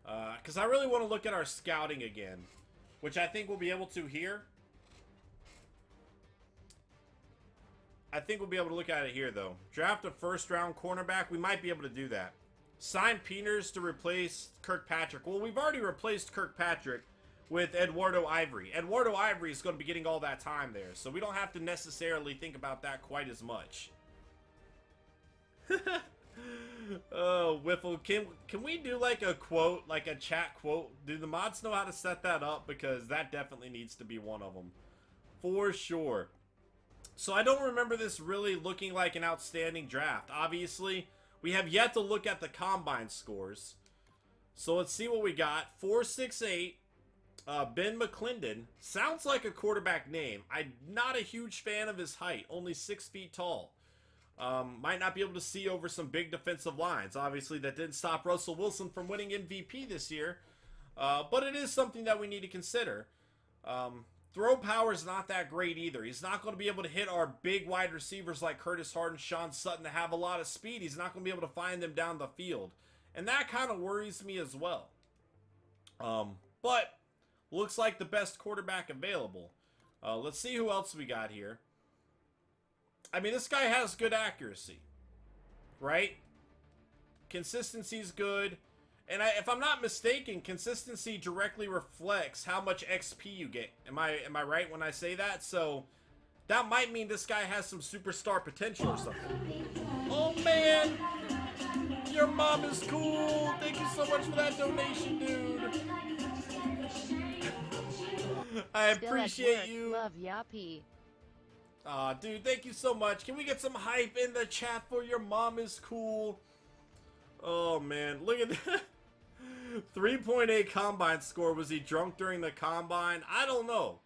Because I really want to look at our scouting again, which I think we'll be able to here. I think we'll be able to look at it here, though. Draft a first-round cornerback. We might be able to do that. Sign Peters to replace Kirkpatrick. Well, we've already replaced Kirkpatrick with Eduardo Ivory. Eduardo Ivory is going to be getting all that time there, so we don't have to necessarily think about that quite as much. Oh, Wiffle, can we do like a quote, like a chat quote? Do the mods know how to set that up? Because that definitely needs to be one of them. For sure. So I don't remember this really looking like an outstanding draft. Obviously, we have yet to look at the combine scores. So let's see what we got. 4.68. Ben McClendon. Sounds like a quarterback name. I'm not a huge fan of his height. Only 6 feet tall. Might not be able to see over some big defensive lines. Obviously, that didn't stop Russell Wilson from winning MVP this year. But it is something that we need to consider. throw power is not that great either. He's not going to be able to hit our big wide receivers like Curtis Hardin, Sean Sutton that have a lot of speed. He's not going to be able to find them down the field. And that kind of worries me as well. But looks like the best quarterback available. Let's see who else we got here. I mean, this guy has good accuracy, right? Consistency's good. And if I'm not mistaken, consistency directly reflects how much XP you get. Am I right when I say that? So that might mean this guy has some superstar potential or something. Oh man, your mom is cool. Thank you so much for that donation, dude. I appreciate you. Love Yappy. Aw, dude, thank you so much. Can we get some hype in the chat for your mom is cool? Oh man, look at that. 3.8 combine score. Was he drunk during the combine? I don't know.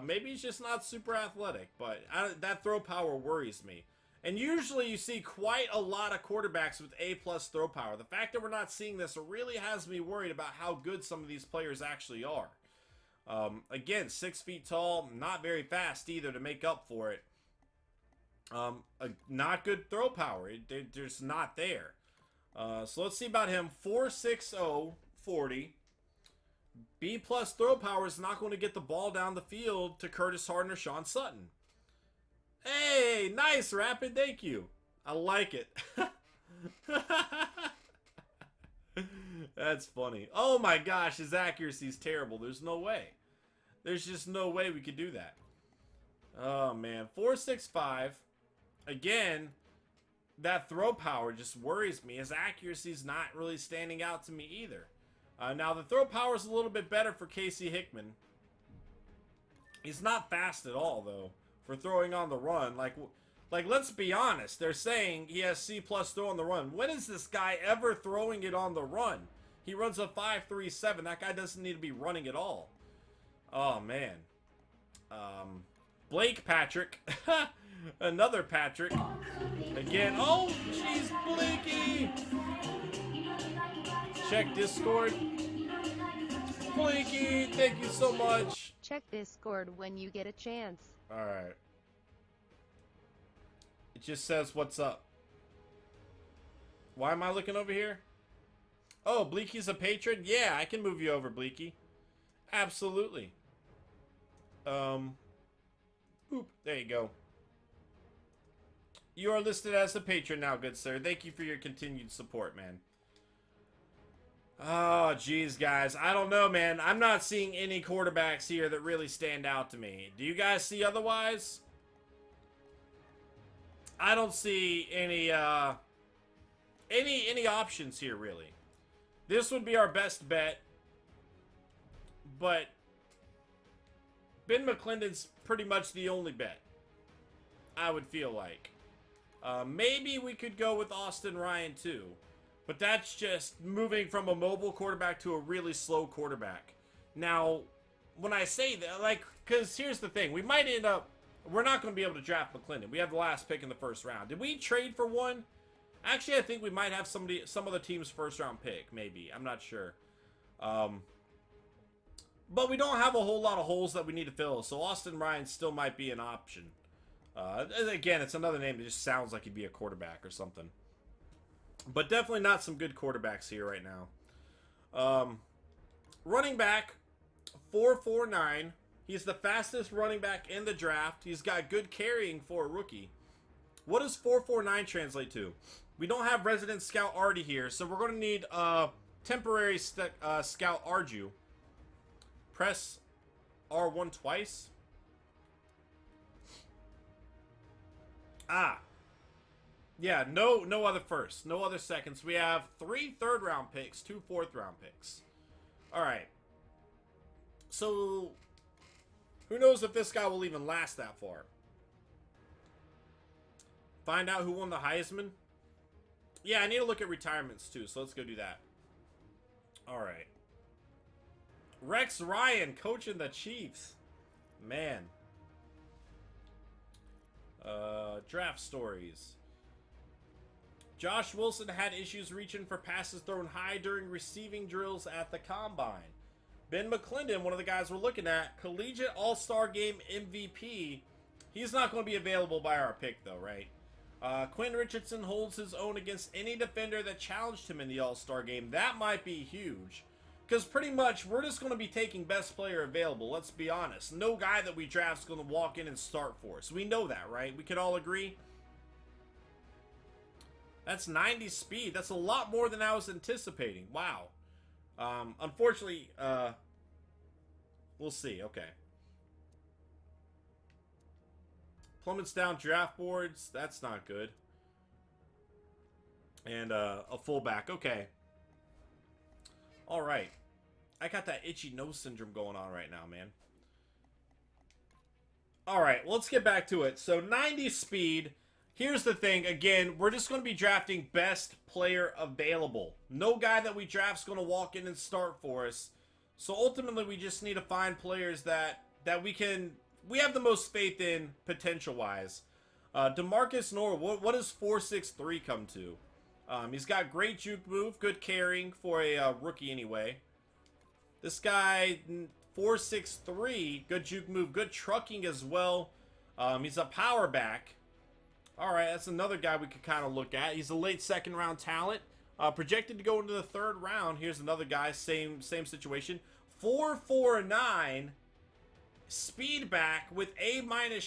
Maybe he's just not super athletic, but that throw power worries me. And usually you see quite a lot of quarterbacks with A+ throw power. The fact that we're not seeing this really has me worried about how good some of these players actually are. Again, 6 feet tall, not very fast either to make up for it. Not good throw power. They're just not there. So let's see about him. 4.60 40. B+ throw power is not going to get the ball down the field to Curtis Hardin or Sean Sutton. Hey, nice, Rapid. Thank you. I like it. That's funny. Oh my gosh, his accuracy is terrible. There's no way. There's just no way we could do that. Oh man, 4.65. Again, that throw power just worries me. His accuracy is not really standing out to me either. Now, the throw power is a little bit better for Casey Hickman. He's not fast at all, though, for throwing on the run. Like, let's be honest. They're saying he has C+ throw on the run. When is this guy ever throwing it on the run? He runs a 5.37. That guy doesn't need to be running at all. Oh, man. Blake Patrick. Another Patrick. Again. Oh, jeez, Blakey. Check Discord. Blakey, thank you so much. Check Discord when you get a chance. Alright. It just says, what's up? Why am I looking over here? Oh, Bleaky's a patron? Yeah, I can move you over, Bleaky. Absolutely. Boop. There you go. You are listed as a patron now, good sir. Thank you for your continued support, man. Oh, jeez, guys. I don't know, man. I'm not seeing any quarterbacks here that really stand out to me. Do you guys see otherwise? I don't see any options here, really. This would be our best bet. But Ben McClendon's pretty much the only bet, I would feel like. Maybe we could go with Austin Ryan, too. But that's just moving from a mobile quarterback to a really slow quarterback. Now, when I say that, like, because here's the thing. We might end up, we're not going to be able to draft McClendon. We have the last pick in the first round. Did we trade for one? Actually, I think we might have some of the team's first round pick, maybe. I'm not sure. But we don't have a whole lot of holes that we need to fill. So Austin Ryan still might be an option. Again, it's another name that just sounds like he'd be a quarterback or something. But definitely not some good quarterbacks here right now. Running back, 4.49. He's the fastest running back in the draft. He's got good carrying for a rookie. What does 4.49 translate to? We don't have resident scout Artie here, so we're going to need temporary scout Arju. Press R1 twice. Ah. Yeah, no other firsts, no other seconds. We have 3 third-round picks, 2 fourth-round picks. All right. So, who knows if this guy will even last that far? Find out who won the Heisman? Yeah, I need to look at retirements, too, so let's go do that. All right. Rex Ryan coaching the Chiefs. Man. Draft stories. Josh Wilson had issues reaching for passes thrown high during receiving drills at the Combine. Ben McClendon, one of the guys we're looking at, Collegiate All-Star Game MVP. He's not going to be available by our pick, though, right? Quinn Richardson holds his own against any defender that challenged him in the All-Star Game. That might be huge. Because pretty much, we're just going to be taking best player available, let's be honest. No guy that we draft is going to walk in and start for us. We know that, right? We could all agree? That's 90 speed. That's a lot more than I was anticipating. Wow. Unfortunately, we'll see. Okay. Plummets down draft boards. That's not good. And a fullback. Okay. All right. I got that itchy nose syndrome going on right now, man. All right. Well, let's get back to it. So 90 speed. Here's the thing. Again, we're just going to be drafting best player available. No guy that we draft is going to walk in and start for us. So ultimately, we just need to find players that we have the most faith in potential-wise. DeMarcus Noor, what does 4.63 come to? He's got great juke move, good carrying for a rookie anyway. This guy, 4.63, good juke move, good trucking as well. He's a power back. All right, that's another guy we could kind of look at. He's a late second-round talent. Projected to go into the third round. Here's another guy, same situation. 4.49, speed back with A-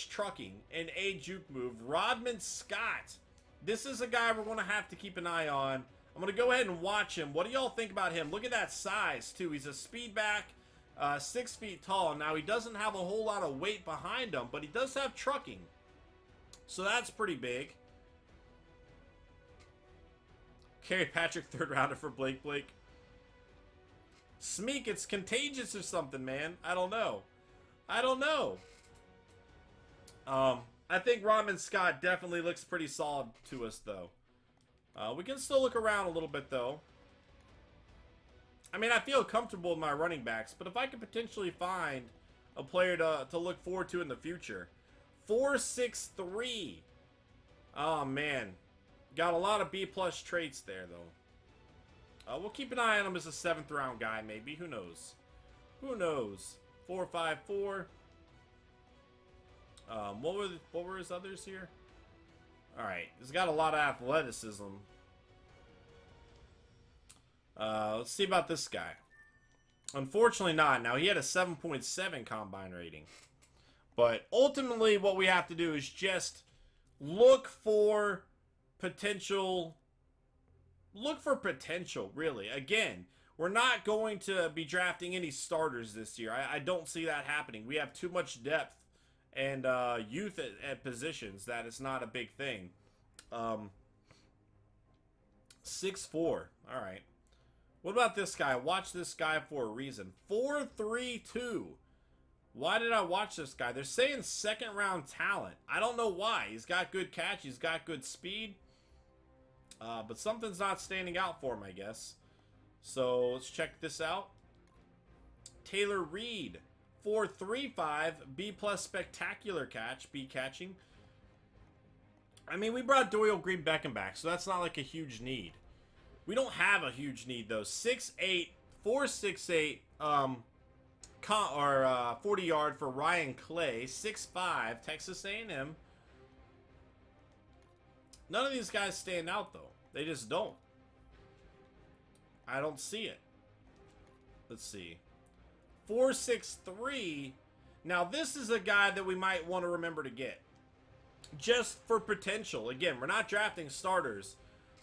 trucking and A juke move. Rodman Scott. This is a guy we're going to have to keep an eye on. I'm going to go ahead and watch him. What do y'all think about him? Look at that size, too. He's a speed back, 6 feet tall. Now, he doesn't have a whole lot of weight behind him, but he does have trucking. So that's pretty big. Kerry Patrick, third rounder for Blake. Smeek, it's contagious or something, man. I don't know. I think Rodman Scott definitely looks pretty solid to us, though. We can still look around a little bit, though. I mean, I feel comfortable with my running backs, but if I could potentially find a player to look forward to in the future. 4.63. Oh, man. Got a lot of B-plus traits there, though. We'll keep an eye on him as a 7th round guy, maybe. Who knows? 4.54. What were his others here? Alright. He's got a lot of athleticism. Let's see about this guy. Unfortunately not. Now, he had a 7.7 combine rating. But ultimately, what we have to do is just look for potential. Look for potential, really. Again, we're not going to be drafting any starters this year. I don't see that happening. We have too much depth and youth at positions that it's not a big thing. 6'4". All right. What about this guy? Watch this guy for a reason. 4.32. Why did I watch this guy? They're saying second round talent. I don't know why. He's got good catch. He's got good speed. But something's not standing out for him, I guess. So let's check this out. Taylor Reed. 4.35. B plus spectacular catch. B catching. I mean, we brought Dorial Green Beckham back, so that's not like a huge need. We don't have a huge need, though. 6'8". 4.68. 40 yard for Ryan Clay. 6'5", Texas A&M. None of these guys stand out, though. They just don't. I don't see it. Let's see. 4.63. Now, this is a guy that we might want to remember to get. Just for potential. Again, we're not drafting starters.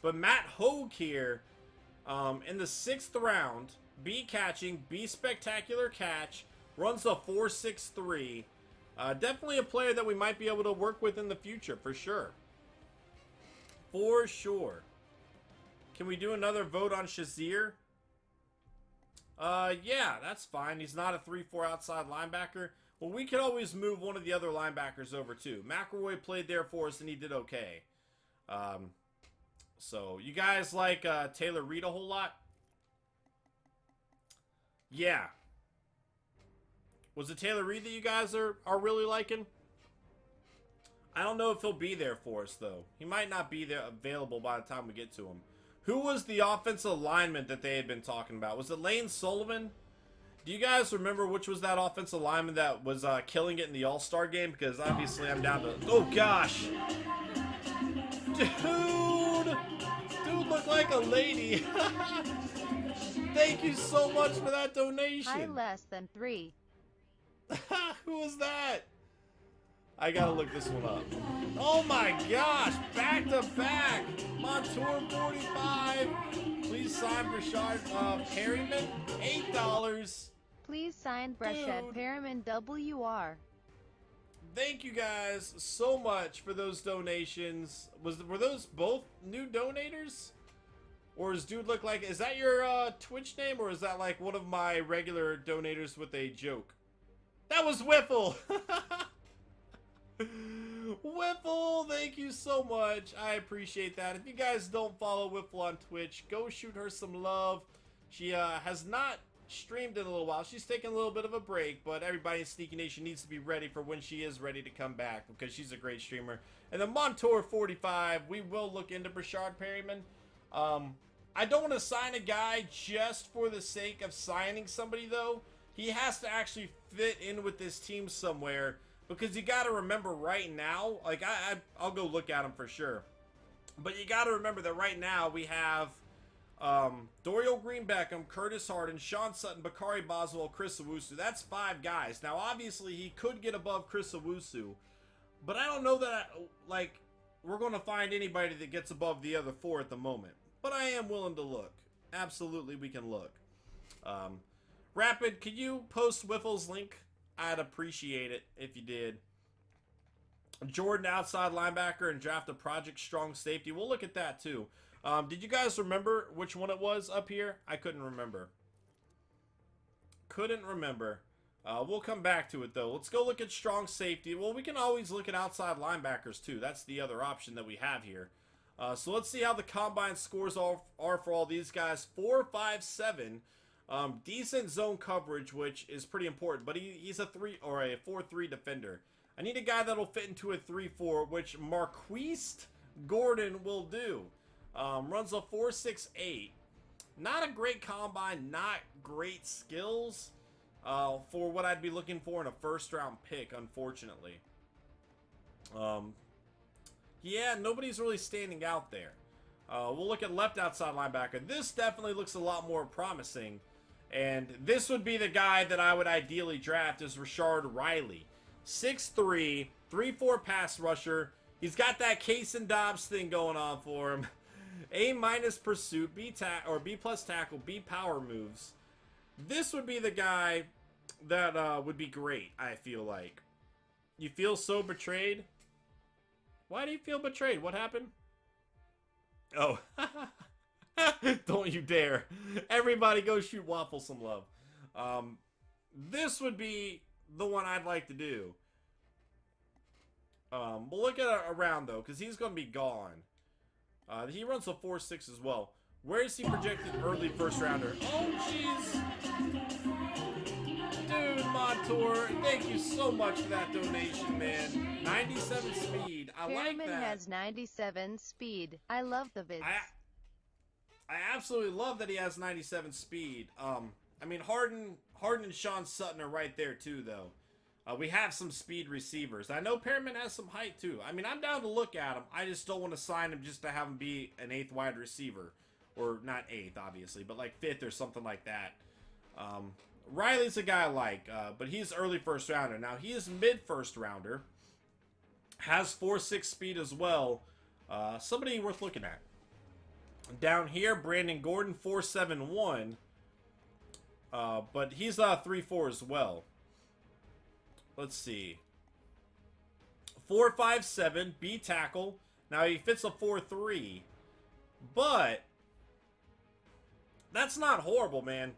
But Matt Hogue here, in the 6th round, B catching, B spectacular catch, runs a 4.63. Definitely a player that we might be able to work with in the future, for sure. For sure. Can we do another vote on Shazier? Yeah, that's fine. He's not a 3-4 outside linebacker. Well, we could always move one of the other linebackers over, too. McElroy played there for us, and he did okay. So, you guys like Taylor Reed a whole lot? Yeah. Was it Taylor Reed that you guys are really liking? I don't know if he'll be there for us, though. He might not be there available by the time we get to him. Who was the offensive lineman that they had been talking about? Was it Lane Sullivan? Do you guys remember which was that offensive lineman that was killing it in the All-Star game? Because obviously I'm down to... Oh, gosh. Dude. Dude looked like a lady. Thank you so much for that donation. Hi, less than 3. Who was that? I gotta look this one up. Oh my gosh, back to back. Montour 45. Please sign Brashard Perryman, $8. Please sign Brashad Perryman WR. Thank you guys so much for those donations. Were those both new donators? Or does dude look like, is that your Twitch name, or is that like one of my regular donators with a joke? That was Whiffle! Whiffle, thank you so much. I appreciate that. If you guys don't follow Whiffle on Twitch, go shoot her some love. She has not streamed in a little while. She's taking a little bit of a break, but everybody in Sneaky Nation needs to be ready for when she is ready to come back, because she's a great streamer. And the Montour 45, we will look into Brashard Perryman. I don't want to sign a guy just for the sake of signing somebody, though. He has to actually fit in with this team somewhere, because you got to remember right now, like I'll go look at him for sure, but you got to remember that right now we have Dorial Green Beckham, Curtis Harden, Sean Sutton, Bakari Boswell, Chris Owusu. That's 5 guys. Now, obviously, he could get above Chris Owusu, but I don't know that, we're going to find anybody that gets above the other 4 at the moment. But I am willing to look. Absolutely, we can look. Rapid, could you post Whiffle's link? I'd appreciate it if you did. Jordan, outside linebacker, and draft a project strong safety. We'll look at that, too. Did you guys remember which one it was up here? I couldn't remember. Couldn't remember. We'll come back to it, though. Let's go look at strong safety. Well, we can always look at outside linebackers, too. That's the other option that we have here. So let's see how the combine scores are for all these guys. 4.57. Decent zone coverage, which is pretty important. But he's a 4-3 defender. I need a guy that'll fit into a 3-4, which Marquise Gordon will do. Runs a 4.68. Not a great combine, not great skills for what I'd be looking for in a first-round pick, unfortunately. Yeah, nobody's really standing out there. We'll look at left outside linebacker. This definitely looks a lot more promising. And this would be the guy that I would ideally draft, is Rashard Riley. 6'3", 3-4 pass rusher. He's got that Case and Dobbs thing going on for him. A- pursuit, B+ tackle, B power moves. This would be the guy that would be great, I feel like. You feel so betrayed? Why do you feel betrayed? What happened? Oh. Don't you dare. Everybody go shoot Waffle some love. This would be the one I'd like to do. We'll look at around, though, because he's going to be gone. He runs a 4.6 as well. Where is he projected early first rounder? Oh, jeez. Dude, Montour, thank you so much for that donation, man. 97 speed. I like that. Has 97 speed. I love the vids. I absolutely love that he has 97 speed. I mean, Harden and Sean Sutton are right there, too, though. We have some speed receivers. I know Perriman has some height, too. I mean, I'm down to look at him. I just don't want to sign him just to have him be an 8th wide receiver. Or not 8th, obviously, but like 5th or something like that. Riley's a guy I like, but he's early first rounder. Now, he is mid first rounder. Has 4.6 speed as well. Somebody worth looking at. Down here, Brandon Gordon, 4.71. But he's 3.4 as well. Let's see. 4.57, B tackle. Now he fits a 4.3. But that's not horrible, man.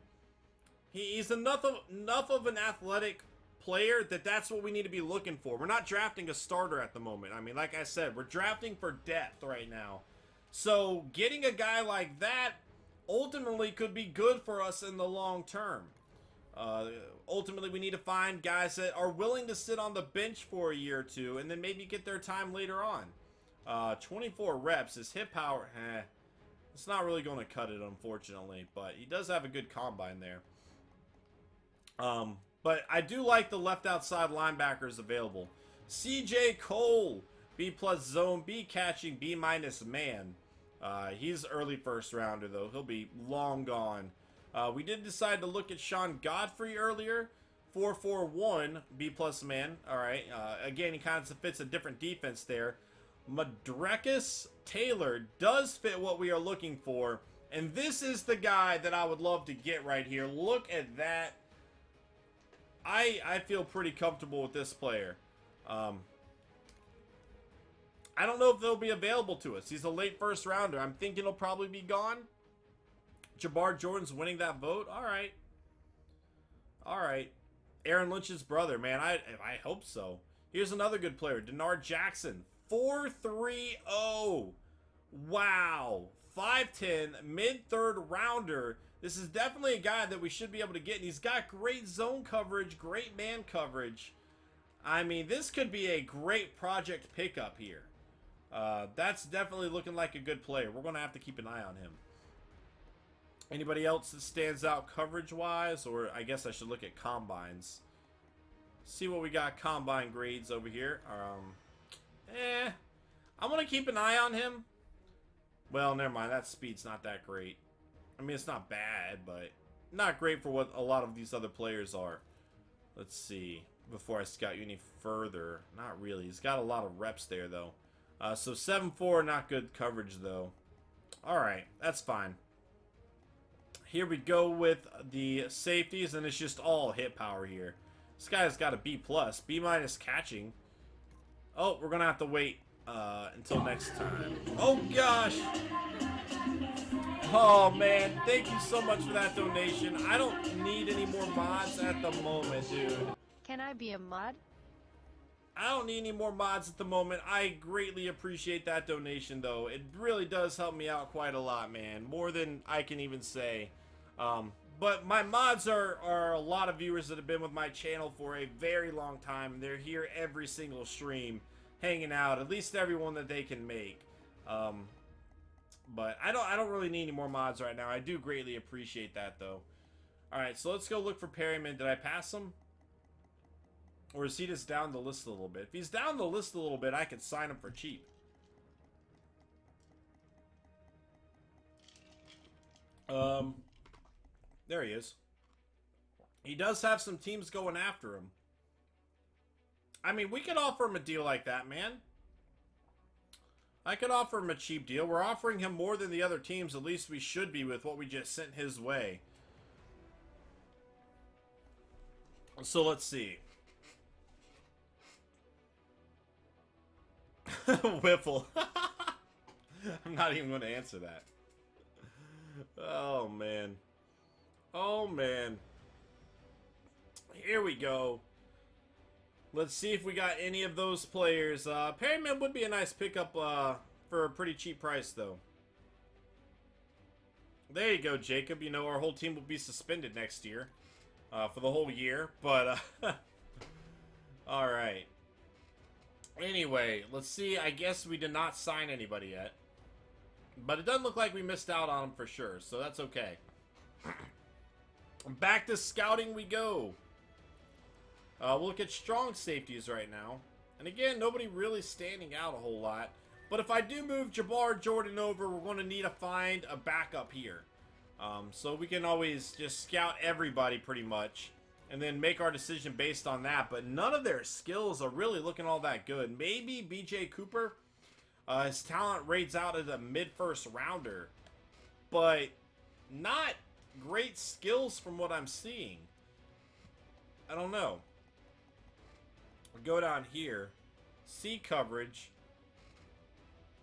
He's enough of an athletic player that's what we need to be looking for. We're not drafting a starter at the moment. I mean, like I said, we're drafting for depth right now. So getting a guy like that ultimately could be good for us in the long term. Ultimately, we need to find guys that are willing to sit on the bench for a year or two and then maybe get their time later on. 24 reps. His hip power, it's not really going to cut it, unfortunately. But he does have a good combine there. But I do like the left outside linebackers available. CJ Cole, B plus zone, B catching, B minus man. He's early first rounder though. He'll be long gone. We did decide to look at Sean Godfrey earlier. 4-4-1, B plus man. All right. Again, he kind of fits a different defense there. Madrekus Taylor does fit what we are looking for. And this is the guy that I would love to get right here. Look at that. I feel pretty comfortable with this player. I don't know if they'll be available to us. He's a late first rounder. I'm thinking he'll probably be gone. Jabbar Jordan's winning that vote. All right. All right. Aaron Lynch's brother, man. I hope so. Here's another good player. Denard Jackson. 4-3-0. Wow. 5'10", mid-third rounder. This is definitely a guy that we should be able to get. And he's got great zone coverage, great man coverage. I mean, this could be a great project pickup here. That's definitely looking like a good player. We're going to have to keep an eye on him. Anybody else that stands out coverage-wise? Or I guess I should look at combines. See what we got combine grades over here. I'm going to keep an eye on him. Well, never mind. That speed's not that great. I mean, it's not bad, but not great for what a lot of these other players are. Let's see. Before I scout you any further. Not really. He's got a lot of reps there, though. So 7-4, not good coverage, though. Alright, that's fine. Here we go with the safeties, and it's just all hit power here. This guy's got a B+, B minus catching. Oh, we're going to have to wait until next time. Oh, gosh! Oh, man. Thank you so much for that donation. I don't need any more mods at the moment, dude. Can I be a mod? I don't need any more mods at the moment. I greatly appreciate that donation, though. It really does help me out quite a lot, man. More than I can even say. But my mods are a lot of viewers that have been with my channel for a very long time. They're here every single stream, hanging out, at least everyone that they can make. But I don't really need any more mods right now. I do greatly appreciate that, though. Alright, so let's go look for Perryman. Did I pass him? Or is he just down the list a little bit? If he's down the list a little bit, I could sign him for cheap. There he is. He does have some teams going after him. I mean, we could offer him a deal like that, man. I could offer him a cheap deal. We're offering him more than the other teams. At least we should be with what we just sent his way. So let's see. Whiffle. I'm not even going to answer that. Oh, man. Oh, man. Here we go. Let's see if we got any of those players. Perryman would be a nice pickup for a pretty cheap price, though. There you go, Jacob. You know, our whole team will be suspended next year. For the whole year. But, alright. Anyway, let's see. I guess we did not sign anybody yet. But it doesn't look like we missed out on them for sure, so that's okay. Back to scouting we go. We'll look at strong safeties right now. And again, nobody really standing out a whole lot. But if I do move Jabbar Jordan over, we're going to need to find a backup here. So we can always just scout everybody pretty much. And then make our decision based on that. But none of their skills are really looking all that good. Maybe B.J. Cooper. His talent rates out as a mid-first rounder. But not great skills from what I'm seeing. I don't know. We'll go down here. See coverage.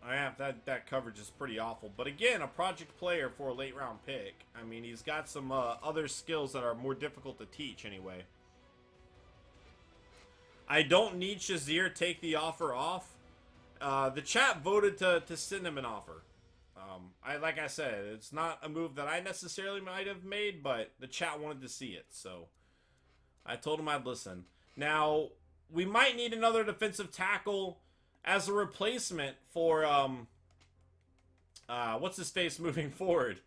I have that coverage is pretty awful. But again, a project player for a late round pick. I mean, he's got some other skills that are more difficult to teach anyway. I don't need Shazier take the offer off. The chat voted to send him an offer. Like I said, it's not a move that I necessarily might have made, but the chat wanted to see it, so I told him I'd listen. Now, we might need another defensive tackle as a replacement for, what's his face moving forward?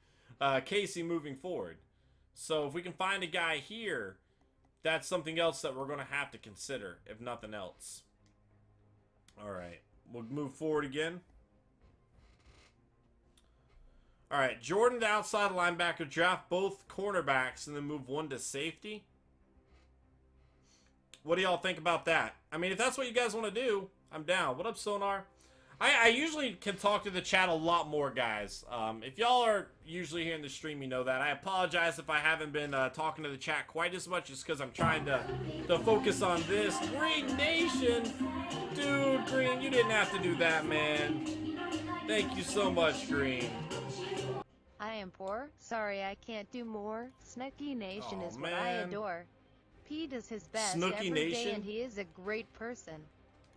Casey moving forward. So if we can find a guy here, that's something else that we're going to have to consider, if nothing else. All right, we'll move forward again. All right, Jordan, the outside linebacker, draft both cornerbacks and then move one to safety. What do y'all think about that? I mean, if that's what you guys want to do, I'm down. What up, Sonar? I usually can talk to the chat a lot more, guys. If y'all are usually here in the stream, you know that. I apologize if I haven't been talking to the chat quite as much, just because I'm trying to focus on this. Green Nation! Dude, Green, you didn't have to do that, man. Thank you so much, Green. I am poor, sorry I can't do more. Snooky Nation is what I man. adore. P does his best Snooky every Nation? day and he is a great person.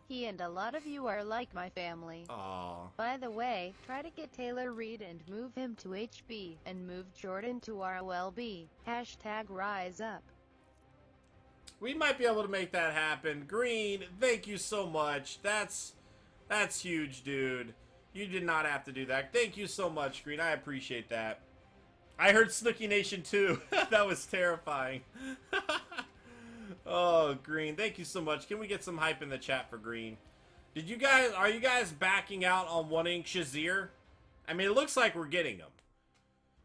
He and a lot of you are like my family. Aw. By the way, try to get Taylor Reed and move him to HB, and move Jordan to ROLB. Hashtag rise up. We might be able to make that happen. Green, thank you so much. That's huge, dude. You did not have to do that. Thank you so much, Green. I appreciate that. I heard Snooky Nation too. That was terrifying. Oh, Green, thank you so much. Can we get some hype in the chat for Green? Are you guys backing out on wanting Shazier? I mean, it looks like we're getting him.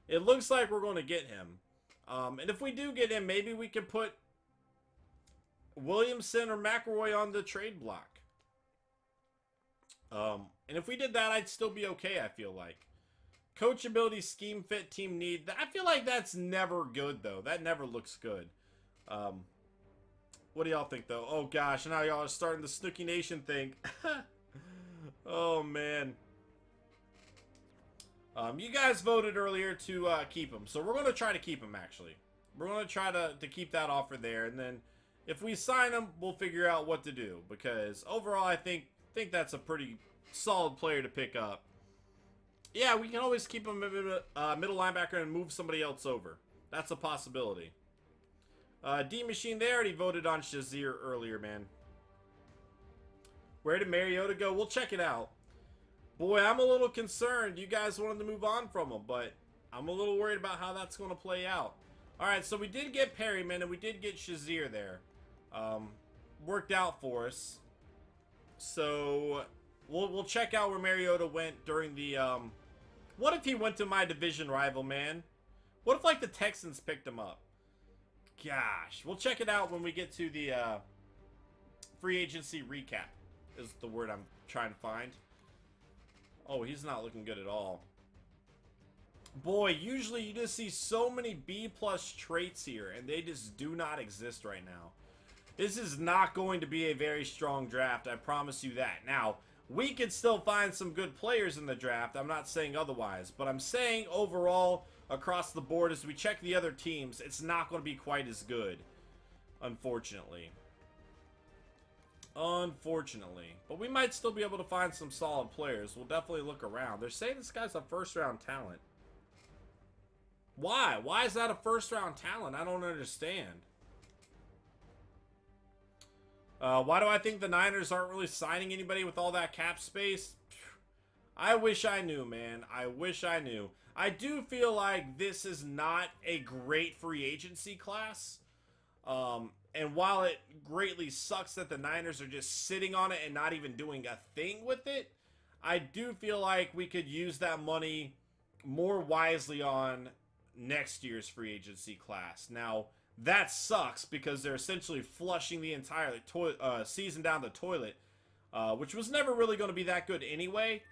It looks like we're going to get him. And if we do get him, maybe we can put Williamson or McElroy on the trade block. And if we did that, I'd still be okay, I feel like. Coachability, scheme fit, team need. I feel like that's never good, though. That never looks good. What do y'all think, though? Oh, gosh, now y'all are starting the Snooky Nation thing. Oh, man. You guys voted earlier to keep him, so we're going to try to keep him, actually. We're going to try to keep that offer there, and then if we sign him, we'll figure out what to do, because overall, I think that's a pretty solid player to pick up. Yeah, we can always keep him middle linebacker and move somebody else over. That's a possibility. D-Machine, they already voted on Shazier earlier, man. Where did Mariota go? We'll check it out. Boy, I'm a little concerned. You guys wanted to move on from him, but I'm a little worried about how that's going to play out. All right, so we did get Perryman, and we did get Shazier there. Worked out for us. So we'll check out where Mariota went during the what if he went to my division rival, man? What if like the Texans picked him up? Gosh, we'll check it out when we get to the free agency recap is the word I'm trying to find. Oh, he's not looking good at all. Boy, usually you just see so many B+ traits here, and they just do not exist right now. This is not going to be a very strong draft, I promise you that. Now, we could still find some good players in the draft, I'm not saying otherwise, but I'm saying overall, across the board, as we check the other teams, it's not going to be quite as good, unfortunately. Unfortunately. But we might still be able to find some solid players. We'll definitely look around. They're saying this guy's a first-round talent. Why? Why is that a first-round talent? I don't understand. Why do I think the Niners aren't really signing anybody with all that cap space? I wish I knew, man. I wish I knew. I do feel like this is not a great free agency class. And while it greatly sucks that the Niners are just sitting on it and not even doing a thing with it, I do feel like we could use that money more wisely on next year's free agency class. Now, that sucks because they're essentially flushing the entire season down the toilet, which was never really going to be that good anyway.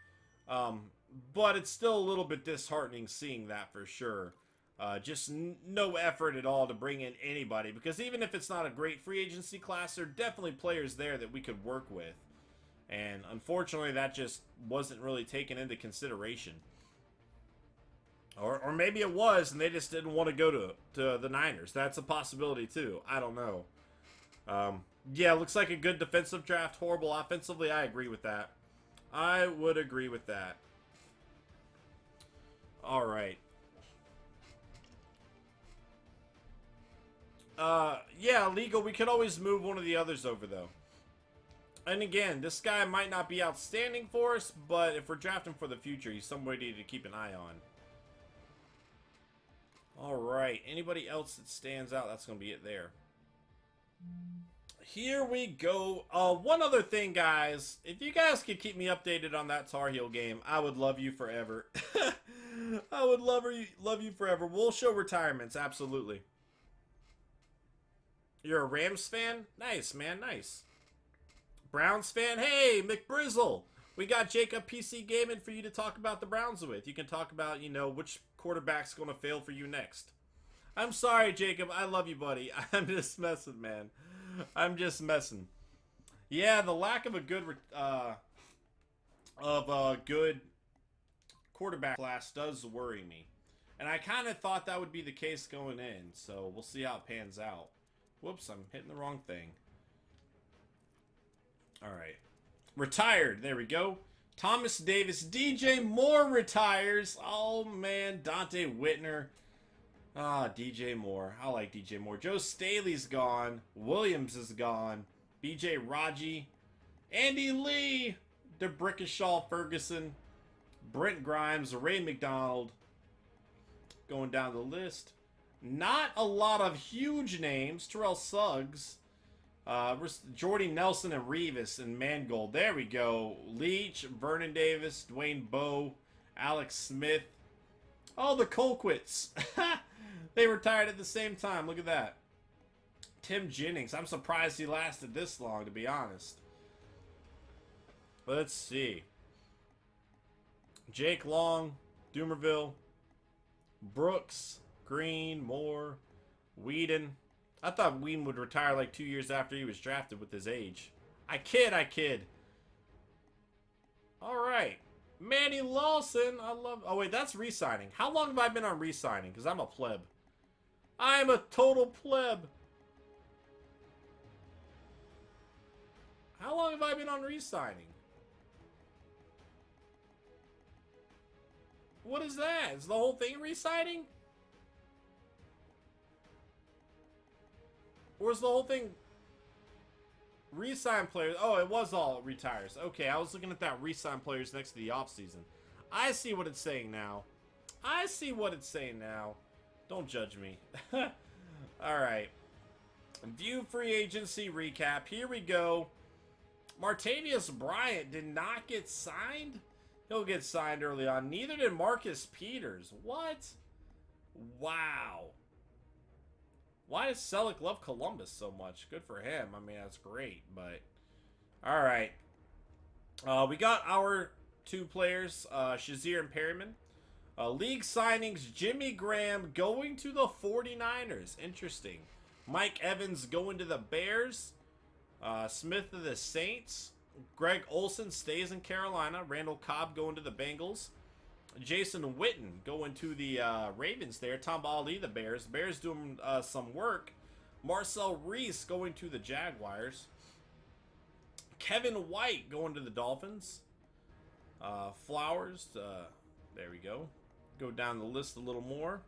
But it's still a little bit disheartening seeing that for sure. Just no effort at all to bring in anybody, because even if it's not a great free agency class, there are definitely players there that we could work with. And unfortunately, that just wasn't really taken into consideration. Or maybe it was, and they just didn't want to go to the Niners. That's a possibility, too. I don't know. Yeah, looks like a good defensive draft. Horrible offensively. I agree with that. I would agree with that. All right. Yeah, legal. We could always move one of the others over, though. And again, this guy might not be outstanding for us, but if we're drafting for the future, he's somebody to keep an eye on. All right. Anybody else that stands out? That's going to be it there. Here we go. One other thing, guys. If you guys could keep me updated on that Tar Heel game, I would love you forever. I would love you forever. We'll show retirements, absolutely. You're a Rams fan? Nice, man, nice. Browns fan? Hey, McBrizzle. We got Jacob PC Gaming for you to talk about the Browns with. You can talk about, you know, which quarterback's going to fail for you next. I'm sorry, Jacob. I love you, buddy. I'm just messing, man. I'm just messing. Yeah, the lack of a good good quarterback class does worry me. And I kind of thought that would be the case going in, so we'll see how it pans out. Whoops, I'm hitting the wrong thing. All right. Retired. There we go. Thomas Davis. DJ Moore retires. Oh, man. Dante Whitner. Ah, DJ Moore. I like DJ Moore. Joe Staley's gone. Williams is gone. BJ Raji. Andy Lee. DeBrickashaw Ferguson. Brent Grimes. Ray McDonald. Going down the list. Not a lot of huge names. Terrell Suggs. Jordy Nelson and Revis and Mangold. There we go. Leach. Vernon Davis. Dwayne Bowe. Alex Smith. Oh, the Colquitts. They retired at the same time. Look at that. Tim Jennings. I'm surprised he lasted this long, to be honest. Let's see. Jake Long. Doomerville. Brooks. Green. Moore. Whedon. I thought Whedon would retire like 2 years after he was drafted with his age. I kid. Alright. Manny Lawson. I love... Oh, wait. That's Resigning. How long have I been on Resigning? Because I'm a pleb. I'm a total pleb. How long have I been on Resigning? What is that? Is the whole thing Resigning? Or is the whole thing resign players? Oh, it was all retires. Okay, I was looking at that resign players next to the offseason. I see what it's saying now. Don't judge me. Alright. View free agency recap. Here we go. Martavius Bryant did not get signed? He'll get signed early on. Neither did Marcus Peters. What? Wow. Why does Selleck love Columbus so much? Good for him. I mean, that's great, but... Alright. We got our two players, Shazier and Perryman. League signings, Jimmy Graham going to the 49ers. Interesting. Mike Evans going to the Bears. Smith to the Saints. Greg Olsen stays in Carolina. Randall Cobb going to the Bengals. Jason Witten going to the Ravens there. Tom Ali, the Bears. Bears doing some work. Marcel Reese going to the Jaguars. Kevin White going to the Dolphins. Flowers. There we go. Go down the list a little more.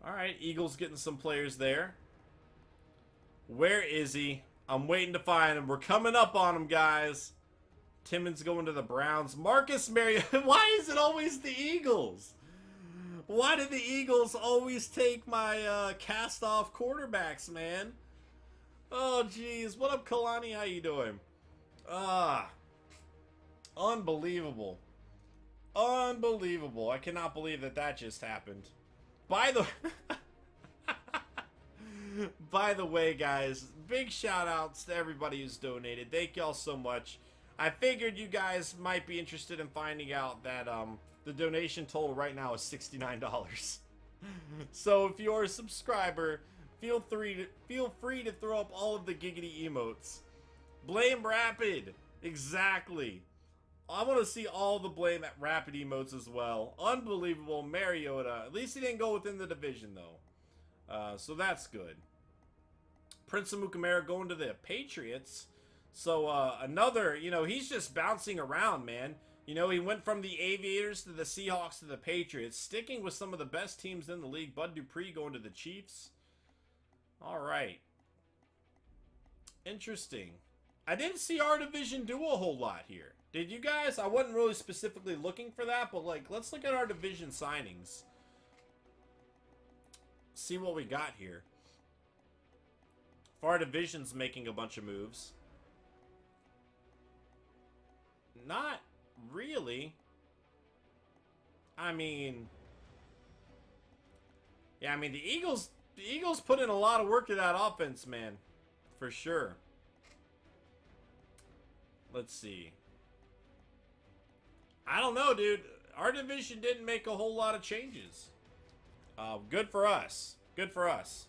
Alright, Eagles getting some players there. Where is he? I'm waiting to find him. We're coming up on him, guys. Timmons going to the Browns. Marcus Mariota. Why is it always the Eagles? Why do the Eagles always take my cast-off quarterbacks, man? Oh, jeez. What up, Kalani? How you doing? Unbelievable. Unbelievable. I cannot believe that that just happened. By the way, guys, big shout-outs to everybody who's donated. Thank y'all so much. I figured you guys might be interested in finding out that the donation total right now is $69. So if you're a subscriber, feel free to throw up all of the giggity emotes. Blame Rapid. Exactly. I want to see all the Blame Rapid emotes as well. Unbelievable. Mariota. At least he didn't go within the division, though. So that's good. Prince Amukamara going to the Patriots. So, another, you know, he's just bouncing around, man. You know, he went from the Aviators to the Seahawks to the Patriots, sticking with some of the best teams in the league. Bud Dupree going to the Chiefs. All right. Interesting. I didn't see our division do a whole lot here. Did you guys? I wasn't really specifically looking for that, but, like, let's look at our division signings. See what we got here. If our division's making a bunch of moves. Not really. I mean... Yeah, I mean, the Eagles put in a lot of work to that offense, man. For sure. Let's see. I don't know, dude. Our division didn't make a whole lot of changes. Good for us. Good for us.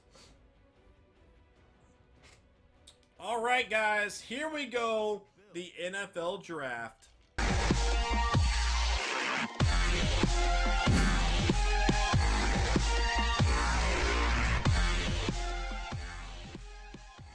All right, guys. Here we go. The NFL Draft